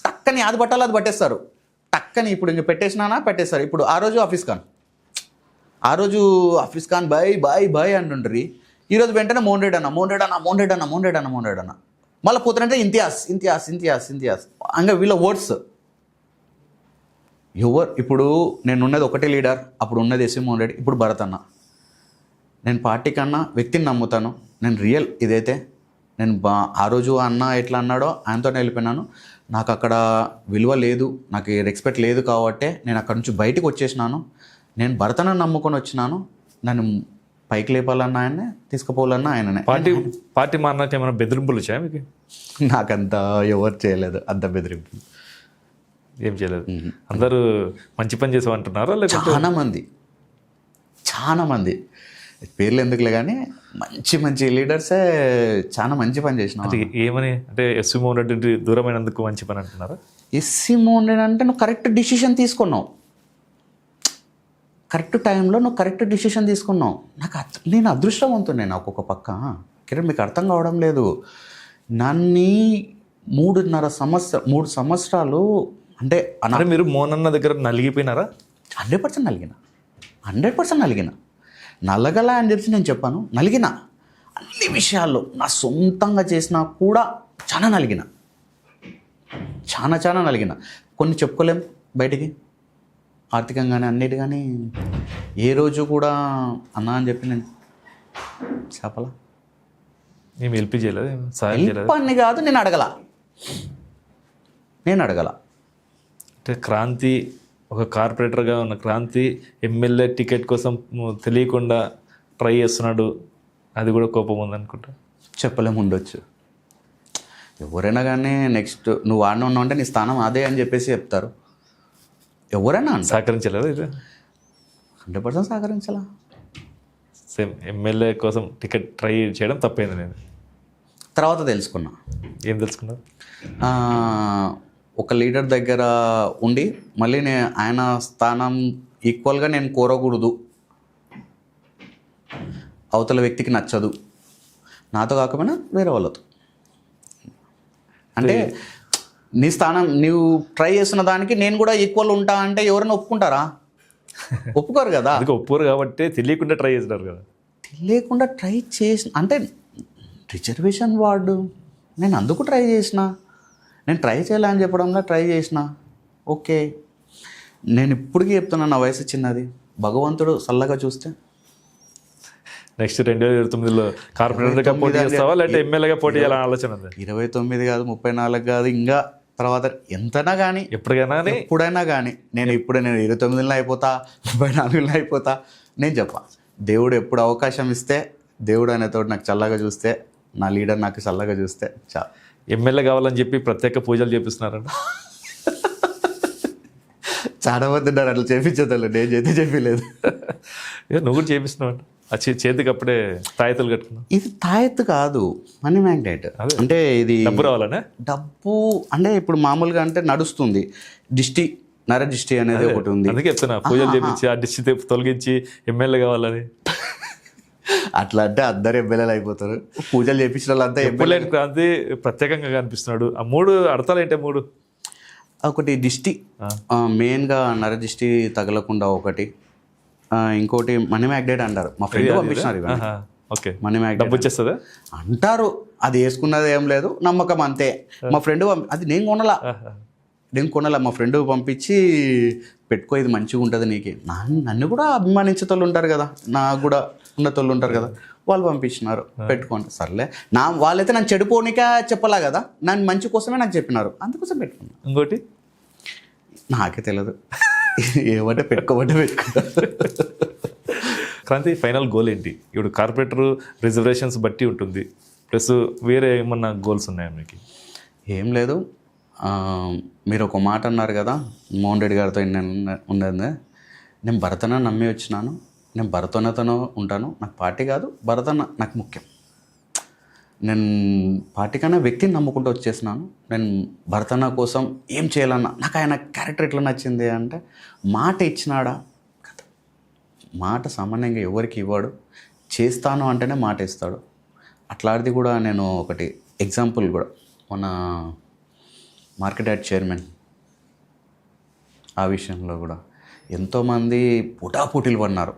టక్కని అది పట్టాలో అది పట్టేస్తారు, టక్కని. ఇప్పుడు ఇంక పెట్టేస్తారు. ఇప్పుడు ఆ రోజు హఫీజ్ ఖాన్ బాయ్ అంటుండ్రి. ఈరోజు వెంటనే మోహన్ రెడ్డి అన్న మళ్ళీ పోతున్నంటే ఇంతియాజ్ ఇంకా వీళ్ళ వర్డ్స్. ఇప్పుడు నేను ఉన్నది ఒకటే లీడర్, అప్పుడు ఉన్నది ఎస్వి మోహన్ రెడ్డి, ఇప్పుడు భరత్ అన్న. నేను పార్టీ కన్నా వ్యక్తిని నమ్ముతాను. నేను రియల్ ఇదైతే నేను ఆ రోజు అన్న ఎట్లా అన్నాడో ఆయనతోనే వెళ్ళిపోయినాను. నాకు అక్కడ విలువ లేదు, నాకు రెస్పెక్ట్ లేదు కాబట్టి నేను అక్కడ నుంచి బయటకు వచ్చేసినాను. నేను భరతను నమ్ముకొని వచ్చినాను. నన్ను పైకి లేపాలన్నా ఆయనే, తీసుకుపోవాలన్నా ఆయననే. పార్టీ మారినాక ఏమైనా బెదిరింపులు వచ్చాయా మీకు? నాకంతా ఎవరు చేయలేదు, అంత బెదిరింపులు ఏం చేయలేదు. అందరూ మంచి పని చేసామంటున్నారా? లేకపోతే చాలా మంది పేర్లు ఎందుకులే కానీ మంచి లీడర్సే చాలా మంచి పని చేసిన. ఏమని అంటే ఎస్వి మోహన్ రెడ్డి దూరమైనందుకు మంచి పని అంటున్నారా? ఎస్వి మోహన్ రెడ్డి అంటే నువ్వు కరెక్ట్ డిసిషన్ తీసుకున్నావు, కరెక్ట్ టైంలో నువ్వు కరెక్ట్ డిసిషన్ తీసుకున్నావు. నేను అదృష్టవంతున్నా. నాకు ఒక పక్క కిరణ్ మీకు అర్థం కావడం లేదు. నన్ను 3 సంవత్సరాలు అంటే మీరు మోహన్ అన్న దగ్గర నలిగిపోయినారా? 100% నలిగిన. నలగల అని చెప్పి నేను చెప్పాను, నలిగిన. అన్ని విషయాల్లో నా సొంతంగా చేసినా కూడా చాలా నలిగిన. కొన్ని చెప్పుకోలేం బయటికి, ఆర్థికంగానే అన్నిటి. కానీ ఏ రోజు కూడా అన్నా అని చెప్పి నేను చెప్పలా. మేము హెల్ప్ చేయలేదు, సాయం చేయలేదు. హెల్ప్ అని కాదు, నేను అడగల. అంటే క్రాంతి ఒక కార్పొరేటర్గా ఉన్న క్రాంతి ఎమ్మెల్యే టికెట్ కోసం తెలియకుండా ట్రై చేస్తున్నాడు, అది కూడా కోపం ఉందనుకుంటా. చెప్పలేము, ఉండొచ్చు. ఎవరైనా కానీ నెక్స్ట్ నువ్వు వాడిన ఉన్నావు అంటే నీ స్థానం అదే అని చెప్పేసి చెప్తారు. ఎవరైనా అంట సహకరించలేదు ఇది 100% సహకరించాలా. సేమ్ ఎమ్మెల్యే కోసం టికెట్ ట్రై చేయడం తప్పైంది. నేను తర్వాత తెలుసుకున్నా. ఏం తెలుసుకున్నావు? ఒక లీడర్ దగ్గర ఉండి మళ్ళీ ఆయన స్థానం ఈక్వల్గా నేను కోరకూడదు, అవతల వ్యక్తికి నచ్చదు, నాతో కాకపోయినా వేరే వాళ్ళతో. అంటే నీ స్థానం నువ్వు ట్రై చేస్తున్న దానికి నేను కూడా ఈక్వల్ ఉంటా అంటే ఎవరైనా ఒప్పుకుంటారా? ఒప్పుకోరు కదా. అందుకే ఒప్పుకోరు కాబట్టి తెలియకుండా ట్రై చేస్తున్నారు కదా. తెలియకుండా ట్రై చేసిన అంటే రిజర్వేషన్ వార్డు నేను అందుకు ట్రై చేసిన, నేను ట్రై చేయాలని అని చెప్పడంలో ట్రై చేసిన. ఓకే, నేను ఇప్పటికీ చెప్తున్నా, నా వయసు చిన్నది, భగవంతుడు చల్లగా చూస్తే నెక్స్ట్ 2029లో కార్పొరేటర్గా పోటీ చేస్తావా లేదంటే ఎమ్మెల్యేగా పోటీ చేయాలని ఆలోచన ఉంది? 29 కాదు, 34 కాదు, ఇంకా తర్వాత ఎంతైనా కానీ, ఎప్పుడైనా కానీ నేను 29లో అయిపోతా, 34లో అయిపోతా. నేను చెప్పా, దేవుడు ఎప్పుడు అవకాశం ఇస్తే, దేవుడు అనేతోడు నాకు చల్లగా చూస్తే, నా లీడర్ నాకు చల్లగా చూస్తే చాలు. ఎమ్మెల్యే కావాలని చెప్పి ప్రత్యేక పూజలు చేపిస్తున్నారంట. చాలా మంది ఉన్నారు అట్లా చేపించేదాళ్ళు, నేను చేస్తే చెప్పలేదు. నువ్వు కూడా చేపిస్తున్నావు అంట. చేతికి అప్పుడే తాయెత్తులు కట్టుకున్నావు. ఇది తాయెత్తు కాదు, మనీ మ్యాగ్నెట్. అంటే ఇది డబ్బు రావాలనే. డబ్బు అంటే ఇప్పుడు మామూలుగా అంటే నడుస్తుంది, నర దిష్టి అనేది ఒకటి ఉంది. అందుకే చెప్తున్నా, పూజలు చేపించి ఆ దిష్టి తొలగించి ఎమ్మెల్యే కావాలని. అట్లా అంటే అందరు ఎమ్మెల్యేలు అయిపోతారు. పూజలు చేపించిన వాళ్ళంతా ఎమ్మెల్యే. క్రాంతి ప్రత్యేకంగా కనిపిస్తున్నాడు. ఆ 3 అర్థాలు ఏంటి? 3 ఒకటి దిష్టి, మెయిన్గా నర దిష్టి తగలకుండా ఒకటి, ఇంకోటి మనీ మ్యాగ్నెట్ అంటారు. మా ఫ్రెండ్ పంపించినారు మనీ మ్యాగ్నెట్ వచ్చేస్తుందా అంటారు. అది వేసుకున్నది ఏం లేదు, నమ్మకం అంతే. మా ఫ్రెండ్ అది నేను కొనలా, మా ఫ్రెండ్ పంపించి పెట్టుకో, ఇది మంచిగా ఉంటుంది నీకు. నన్ను కూడా అభిమానించేతోళ్ళు ఉంటారు కదా, నాకు కూడా ఉన్నతోళ్ళు ఉంటారు కదా, వాళ్ళు పంపించినారు పెట్టుకోండి. సర్లే, వాళ్ళైతే నన్ను చెడిపోనికే చెప్పలా కదా, నన్ను మంచి కోసమే నాకు చెప్పినారు, అందుకోసం పెట్టుకున్నా. ఇంకోటి నాకే తెలియదు, ఏమంటే పెట్టుకోమంటే పెట్టుకుంటా. క్రాంతి ఫైనల్ గోల్ ఏంటి ఇప్పుడు? కార్పొరేటర్ రిజర్వేషన్స్ బట్టి ఉంటుంది, ప్లస్ వేరే ఏమన్నా గోల్స్ ఉన్నాయా మీకు? ఏం లేదు. మీరు ఒక మాట అన్నారు కదా, మోహన్ రెడ్డి గారితో ఉన్నది, నేను భరతన నమ్మి వచ్చినాను, నేను భరతనతోనే ఉంటాను, నాకు పార్టీ కాదు, భరతన నాకు ముఖ్యం. నేను పార్టీ కన్నా వ్యక్తిని నమ్ముకుంటూ వచ్చేసినాను. నేను భరతన కోసం ఏం చేయాలన్నా, నాకు ఆయన క్యారెక్టర్ ఎట్లా నచ్చింది అంటే, మాట ఇచ్చినాడా కదా, మాట సామాన్యంగా ఎవరికి ఇవ్వడు, చేస్తాను అంటేనే మాట ఇస్తాడు. అట్లాంటిది కూడా నేను ఒకటి ఎగ్జాంపుల్ కూడా, మన మార్కెట్ యార్డ్ చైర్మన్ ఆ విషయంలో కూడా ఎంతోమంది పోటాపోటీలు పడినారు,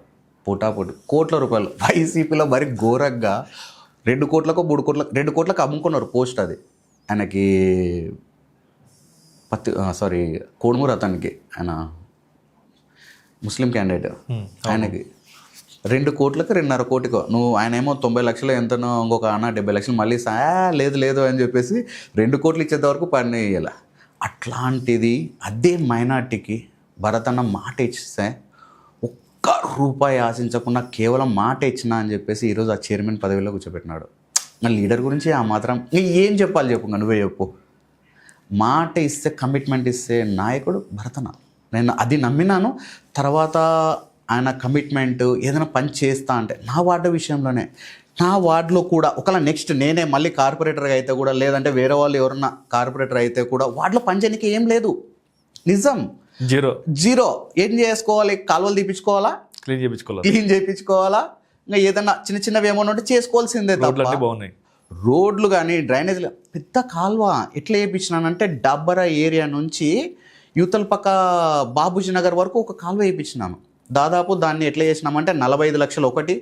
కోట్ల రూపాయలు వైసీపీలో మరి ఘోరంగా 2 కోట్లకు 2 కోట్లకు అమ్ముకున్నారు పోస్ట్. అది ఆయనకి కోడుమూరు అతనికి, ఆయన ముస్లిం క్యాండిడేట్, ఆయనకి 2 కోట్లకు 2.5 కోటికో, ఆయన ఏమో 90 లక్షలు ఎంతనో, ఇంకొక 70 లక్షలు మళ్ళీ లేదు అని చెప్పేసి 2 కోట్లు ఇచ్చేంత వరకు పని వేయాల. అట్లాంటిది అదే మైనార్టీకి భరతన్న మాట ఇస్తే, ఒక్క రూపాయి ఆశించకుండా కేవలం మాట ఇచ్చినా అని చెప్పేసి ఈరోజు ఆ చైర్మన్ పదవిలో కూర్చోబెట్టినాడు. నా లీడర్ గురించి ఆ మాత్రం ఏం చెప్పాలి చెప్పు, నువ్వే చెప్పు. మాట ఇస్తే, కమిట్మెంట్ ఇస్తే నాయకుడు భరతన్న. నేను అది నమ్మినాను. తర్వాత ఆయన కమిట్మెంట్, ఏదైనా పని చేస్తా అంటే నా వార్డు విషయంలోనే, నా వార్డులో కూడా ఒకవేళ నెక్స్ట్ నేనే మళ్ళీ కార్పొరేటర్గా అయితే కూడా, లేదంటే వేరే వాళ్ళు ఎవరన్నా కార్పొరేటర్ అయితే కూడా వార్డులో పని చేయడానికి ఏం లేదు. నిజం, జీరో. ఏం చేసుకోవాలి? కాలువలు తీపించుకోవాలా, క్లీన్ చేయించుకోవాలా, ఇంకా ఏదన్నా చిన్నవి ఏమన్నా ఉంటే చేసుకోవాల్సిందే తప్ప. రోడ్లు కానీ డ్రైనేజీలు, పెద్ద కాలువ ఎట్లా వేయించినానంటే, డబ్బరా ఏరియా నుంచి యూతల పక్క బాబూజీ నగర్ వరకు ఒక కాలువ వేయించినాను. దాదాపు దాన్ని ఎట్లా చేసినామంటే 45 లక్షలు ఒకటి,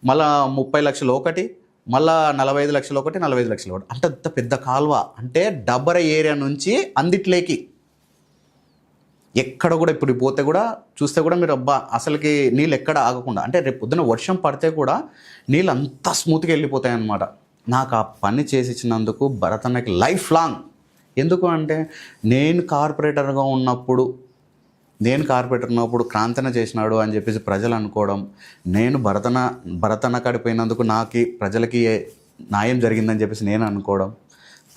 మళ్ళా 30 లక్షలు ఒకటి, మళ్ళా 45 లక్షలు ఒకటి, 45 లక్షలు ఒకటి. అంటే అంత పెద్ద కాలువ. అంటే డబ్బర ఏరియా నుంచి అందిట్లేకి ఎక్కడ కూడా ఇప్పుడు పోతే కూడా చూస్తే కూడా మీరు అబ్బా అసలుకి నీళ్ళు ఎక్కడ ఆగకుండా, అంటే రేపు పొద్దున వర్షం పడితే కూడా నీళ్ళు అంతా స్మూత్గా వెళ్ళిపోతాయి అన్నమాట. నాకు ఆ పని చేసి ఇచ్చినందుకు భరత్ అన్నకి లైఫ్ లాంగ్. ఎందుకు అంటే నేను కార్పొరేటర్గా ఉన్నప్పుడు క్రాంతన చేసినాడు అని చెప్పేసి ప్రజలు అనుకోవడం, నేను భరతన కాడిపోయినందుకు నాకు ప్రజలకి న్యాయం జరిగిందని చెప్పేసి నేను అనుకోవడం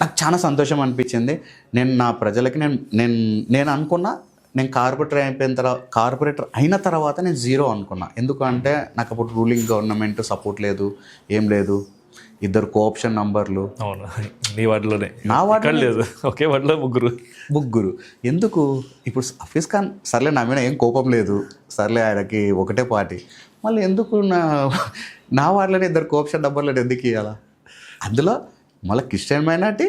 నాకు చాలా సంతోషం అనిపించింది. నేను నా ప్రజలకి నేను అనుకున్నా, నేను కార్పొరేటర్ అయిన తర్వాత నేను జీరో అనుకున్నా. ఎందుకంటే నాకు అప్పుడు రూలింగ్ గవర్నమెంట్ సపోర్ట్ లేదు, ఏం లేదు, 2 కోఆప్షన్ నంబర్లు. అవును, నీ వార్డులోనే. నా వార్డు లేదు, ఒకే వార్డులో ముగ్గురు. ఎందుకు ఇప్పుడు హఫీజ్ ఖాన్ సర్లే నా మీద ఏం కోపం లేదు, సర్లే ఆయనకి ఒకటే పార్టీ, మళ్ళీ ఎందుకు నా వార్డులోనే 2 కోఆప్షన్ నంబర్లను ఎందుకు ఇవ్వాలా? అందులో మళ్ళీ క్రిస్టియన్ మైనార్టీ,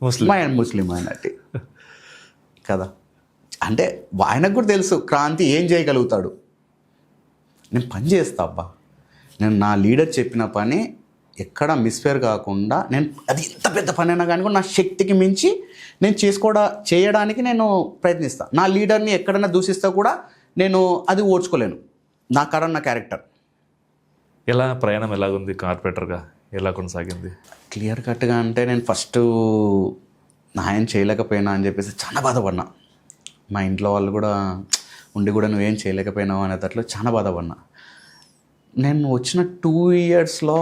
ముస్లిం మైనార్టీ కదా. అంటే ఆయనకు కూడా తెలుసు క్రాంతి ఏం చేయగలుగుతాడు. నేను పని చేస్తా అబ్బా, నేను నా లీడర్ చెప్పిన పని ఎక్కడ మిస్ఫేర్ కాకుండా, నేను అది ఎంత పెద్ద పని అయినా కానీ కూడా నా శక్తికి మించి నేను చేయడానికి నేను ప్రయత్నిస్తాను. నా లీడర్ని ఎక్కడైనా దూషిస్తా కూడా నేను అది ఓడ్చుకోలేను, నా క్యారెక్టర్. ఎలా ప్రయాణం ఎలాగుంది కార్పొరేటర్గా, ఎలా కొనసాగింది? క్లియర్ కట్గా అంటే నేను ఫస్ట్ న్యాయం చేయలేకపోయినా అని చెప్పేసి చాలా బాధపడినా. మా ఇంట్లో వాళ్ళు కూడా ఉండి కూడా నువ్వేం చేయలేకపోయినావు అనేటట్లు చాలా బాధపడినా. నేను వచ్చిన 2 ఇయర్స్లో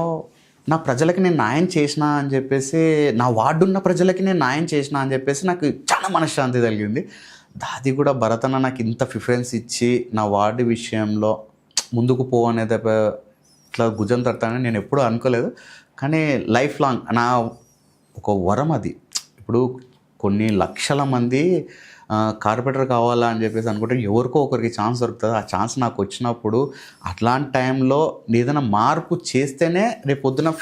నా ప్రజలకి నేను న్యాయం చేసిన అని చెప్పేసి, నా వార్డు ఉన్న ప్రజలకి నేను న్యాయం చేసిన అని చెప్పేసి నాకు చాలా మనశ్శాంతి కలిగింది. అది కూడా భరతన్న నాకు ఇంత ప్రిఫరెన్స్ ఇచ్చి నా వార్డు విషయంలో ముందుకు అనేది ఇట్లా భుజం తడతానని నేను ఎప్పుడూ అనుకోలేదు. కానీ లైఫ్ లాంగ్ నా ఒక వరం అది. ఇప్పుడు కొన్ని లక్షల మంది కార్పొరేటర్ కావాలా అని చెప్పేసి అనుకుంటే ఎవరికో ఒకరికి ఛాన్స్ దొరుకుతుంది. ఆ ఛాన్స్ నాకు వచ్చినప్పుడు అట్లాంటి టైంలో ఏదైనా మార్పు చేస్తేనే రేపు పొద్దున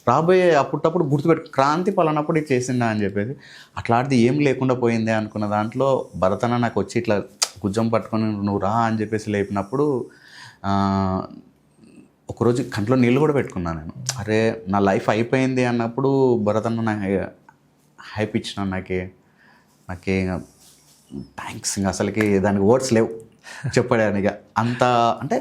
రాబోయే అప్పుడప్పుడు గుర్తుపెట్టు, క్రాంతి పలానప్పుడు ఇది చేసిందా అని చెప్పేసి. అట్లాంటిది ఏం లేకుండా పోయిందే అనుకున్న దాంట్లో భరతన్న నాకు వచ్చి ఇట్లా గుజ్జం పట్టుకొని నువ్వు రా అని చెప్పేసి లేపినప్పుడు ఒకరోజు కంట్లో నీళ్ళు కూడా పెట్టుకున్నాను నేను. అరే నా లైఫ్ అయిపోయింది అన్నప్పుడు భరతన్న నాకు హైప్ ఇచ్చిన నాకే థ్యాంక్స్. ఇంకా అసలుకి దానికి వర్డ్స్ లేవు చెప్పడానికి. అంత అంటే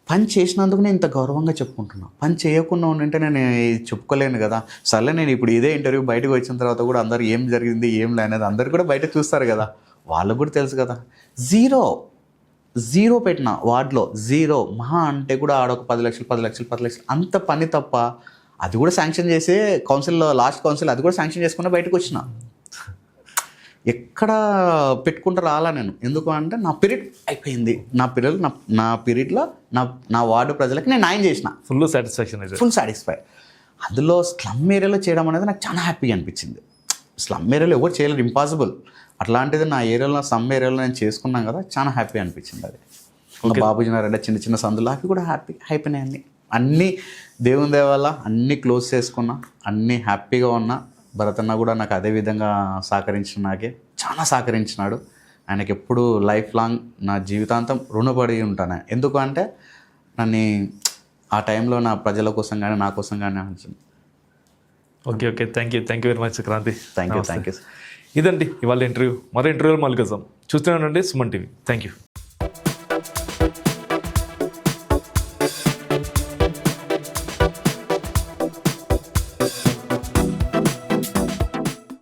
పని చేసినందుకు నేను ఇంత గౌరవంగా చెప్పుకుంటున్నా. పని చేయకుండా ఉంటే నేను చెప్పుకోలేను కదా. సర్లే నేను ఇప్పుడు ఇదే ఇంటర్వ్యూ బయటకు వచ్చిన తర్వాత కూడా అందరు ఏం జరిగింది ఏం లేనేది అందరు కూడా బయట చూస్తారు కదా, వాళ్ళకు కూడా తెలుసు కదా. జీరో పెట్టిన వార్డులో, జీరో మహా అంటే కూడా ఆడొక 10 లక్షలు అంత పని తప్ప. అది కూడా శాంక్షన్ చేసి కౌన్సిల్లో, లాస్ట్ కౌన్సిల్ అది కూడా శాంక్షన్ చేసుకుని బయటకు వచ్చిన. ఎక్కడ పెట్టుకుంటూ రాలా నేను. ఎందుకు అంటే నా పీరియడ్ అయిపోయింది. నా పీరియడ్లో నా వార్డు ప్రజలకి నేను న్యాయం చేసిన. Full satisfy. అందులో స్లమ్ ఏరియాలో చేయడం అనేది నాకు చాలా హ్యాపీగా అనిపించింది. స్లమ్ ఏరియాలో ఎవరు చేయలేరు, ఇంపాసిబుల్. అట్లాంటిది నా ఏరియాలో, సమ్ ఏరియాలో నేను చేసుకున్నాను కదా, చాలా హ్యాపీ అనిపించింది అది. ఇంకా బాబుజీ నగర్ చిన్న సందులు అవి కూడా అయిపోయినాయి. అన్నీ దేవుని దేవాల అన్నీ క్లోజ్ చేసుకున్నా, అన్నీ హ్యాపీగా ఉన్నా. భరతన్న కూడా నాకు అదే విధంగా చాలా సహకరించినాడు. ఆయనకి ఎప్పుడు లైఫ్ లాంగ్ నా జీవితాంతం రుణపడి ఉంటాను. ఎందుకు అంటే నన్ను ఆ టైంలో నా ప్రజల కోసం కానీ నా కోసం కానీ అనిపించింది. Okay, thank you very much Kranti. Thank you. ఇదండి ఇవాళ ఇంటర్వ్యూ. మరో ఇంటర్వ్యూలో మళ్ళీ కలుద్దాం. చూస్తూనే ఉండండి సుమన్ టీవీ. Thank you.